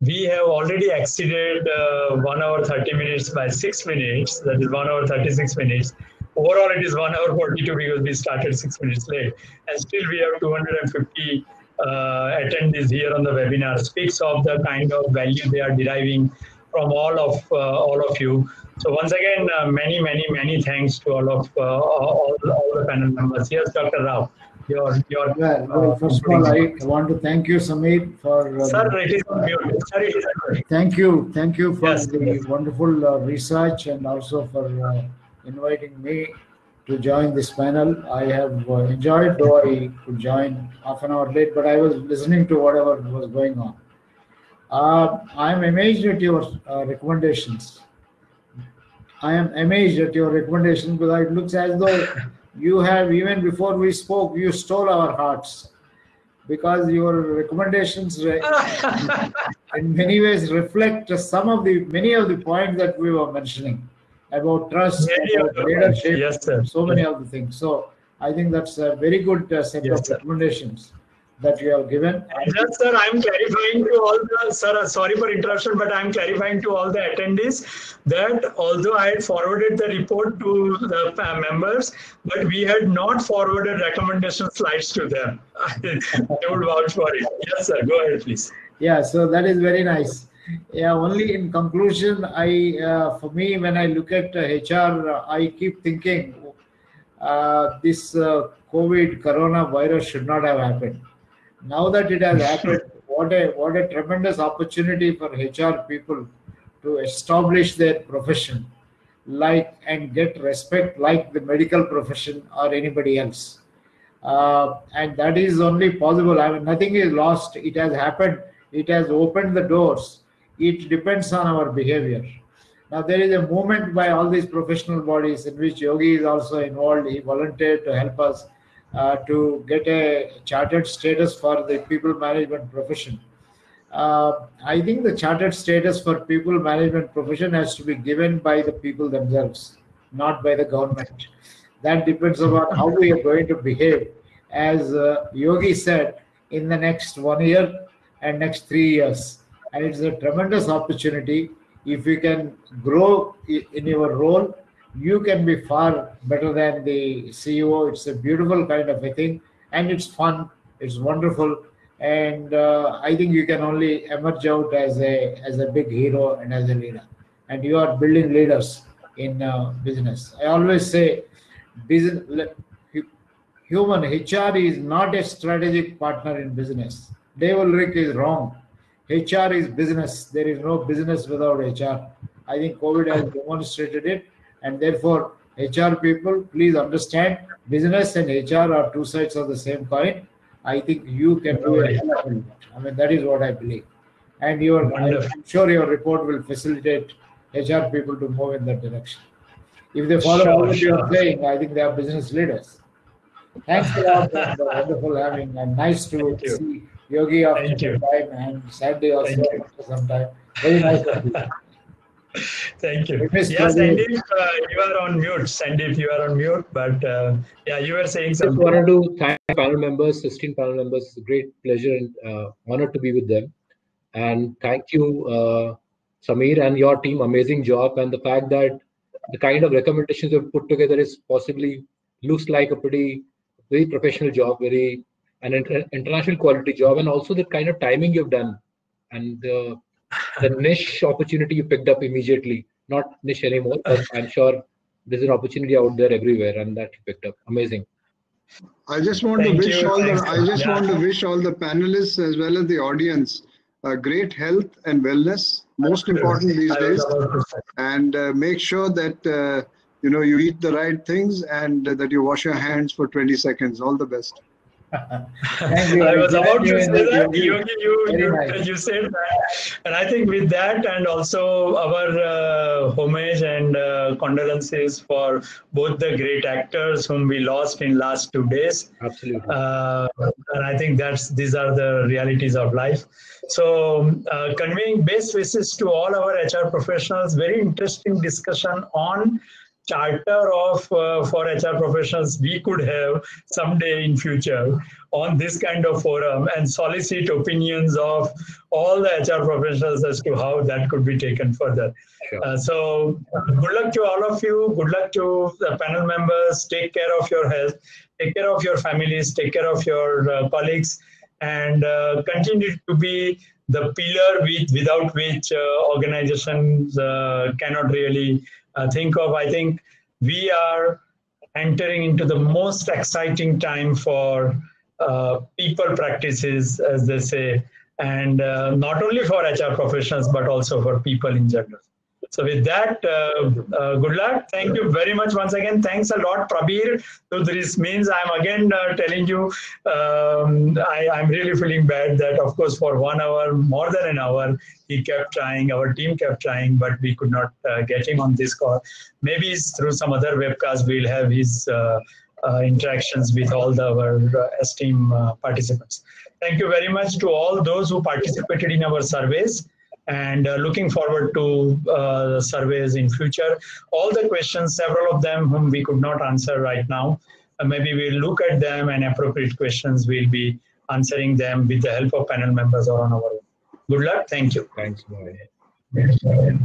We have already exceeded 1 hour 30 minutes by 6 minutes. That is 1 hour 36 minutes. Overall, it is 1 hour 42 because we started 6 minutes late, and still we have 250 attendees here on the webinar. Speaks of the kind of value they are deriving from all of you. So once again, many thanks to all the panel members. Yes, Dr. Rao. Well, first of all, I want to thank you, Samir, for. Sir, it is on mute. Sorry. Thank you for Yes, the wonderful research, and also for inviting me to join this panel. I have enjoyed, though I could join half an hour late, but I was listening to whatever was going on. I'm amazed at your recommendations. I am amazed at your recommendations because it looks as though you have, even before we spoke, you stole our hearts, because your recommendations in many ways reflect many of the points that we were mentioning about trust, about leadership, yes, sir. So many of the things. So I think that's a very good set of recommendations that you have given. Yes, sir, I'm clarifying to all the, sir, sorry for interruption, but I'm clarifying to all the attendees that although I had forwarded the report to the members, but we had not forwarded recommendation slides to them. They would vouch for it. Yes, sir, go ahead, please. Yeah, so that is very nice. Yeah, only in conclusion, for me, when I look at HR, I keep thinking this COVID coronavirus should not have happened. Now that it has happened, what a tremendous opportunity for HR people to establish their profession, and get respect like the medical profession or anybody else. And that is only possible. I mean, nothing is lost. It has happened. It has opened the doors. It depends on our behavior. Now, there is a movement by all these professional bodies in which Yogi is also involved. He volunteered to help us to get a chartered status for the people management profession. I think the chartered status for people management profession has to be given by the people themselves, not by the government. That depends upon how we are going to behave. As Yogi said, in the next 1 year and next 3 years. And it's a tremendous opportunity. If you can grow in your role, you can be far better than the CEO. It's a beautiful kind of a thing, and it's fun. It's wonderful, and I think you can only emerge out as a big hero and as a leader. And you are building leaders in business. I always say, human HR is not a strategic partner in business. Dave Ulrich is wrong. HR is business. There is no business without HR. I think COVID has demonstrated it. And therefore, HR people, please understand, business and HR are two sides of the same coin. I think you can do it. I mean, that is what I believe. And I'm sure your report will facilitate HR people to move in that direction. If they follow what you are saying, I think they are business leaders. Thanks a lot. Wonderful having, and nice to see Yogi after some time, and Sandy also after some time. Very nice of you. Thank you. Yes, Sandeep, you are on mute. Sandeep, you are on mute, but yeah, you were saying something. I just wanted to thank panel members, 16 panel members. It's a great pleasure and honor to be with them. And thank you, Samir and your team. Amazing job. And the fact that the kind of recommendations you've put together is possibly looks like a very professional job, an international quality job, and also the kind of timing you've done, and the niche opportunity you picked up immediately. Not niche anymore, but I'm sure there's an opportunity out there everywhere, and that you picked up. Amazing. I just want to wish all the panelists as well as the audience great health and wellness, most important these days, and make sure that you eat the right things and that you wash your hands for 20 seconds. All the best. Thank you. I was about to say that, Yogi. you said that. And I think with that, and also our homage and condolences for both the great actors whom we lost in last 2 days. Absolutely. And I think these are the realities of life. So conveying best wishes to all our HR professionals. Very interesting discussion on charter of for HR professionals we could have someday in future on this kind of forum, and solicit opinions of all the HR professionals as to how that could be taken further. Sure. So good luck to all of you. Good luck to the panel members. Take care of your health. Take care of your families. Take care of your colleagues, and continue to be the pillar without which organizations cannot really think of. I think we are entering into the most exciting time for people practices, as they say, and not only for HR professionals, but also for people in general. So with that, good luck. Thank you very much once again. Thanks a lot, Prabir. So this means I'm again telling you, I'm really feeling bad that, of course, for 1 hour, more than an hour, he kept trying, our team kept trying, but we could not get him on this call. Maybe through some other webcast, we'll have his interactions with all our esteemed participants. Thank you very much to all those who participated in our surveys, and looking forward to the surveys in future. All the questions, several of them whom we could not answer right now, maybe we'll look at them, and appropriate questions we'll be answering them with the help of panel members or on our own. Good luck. Thank you. Thanks. Bye.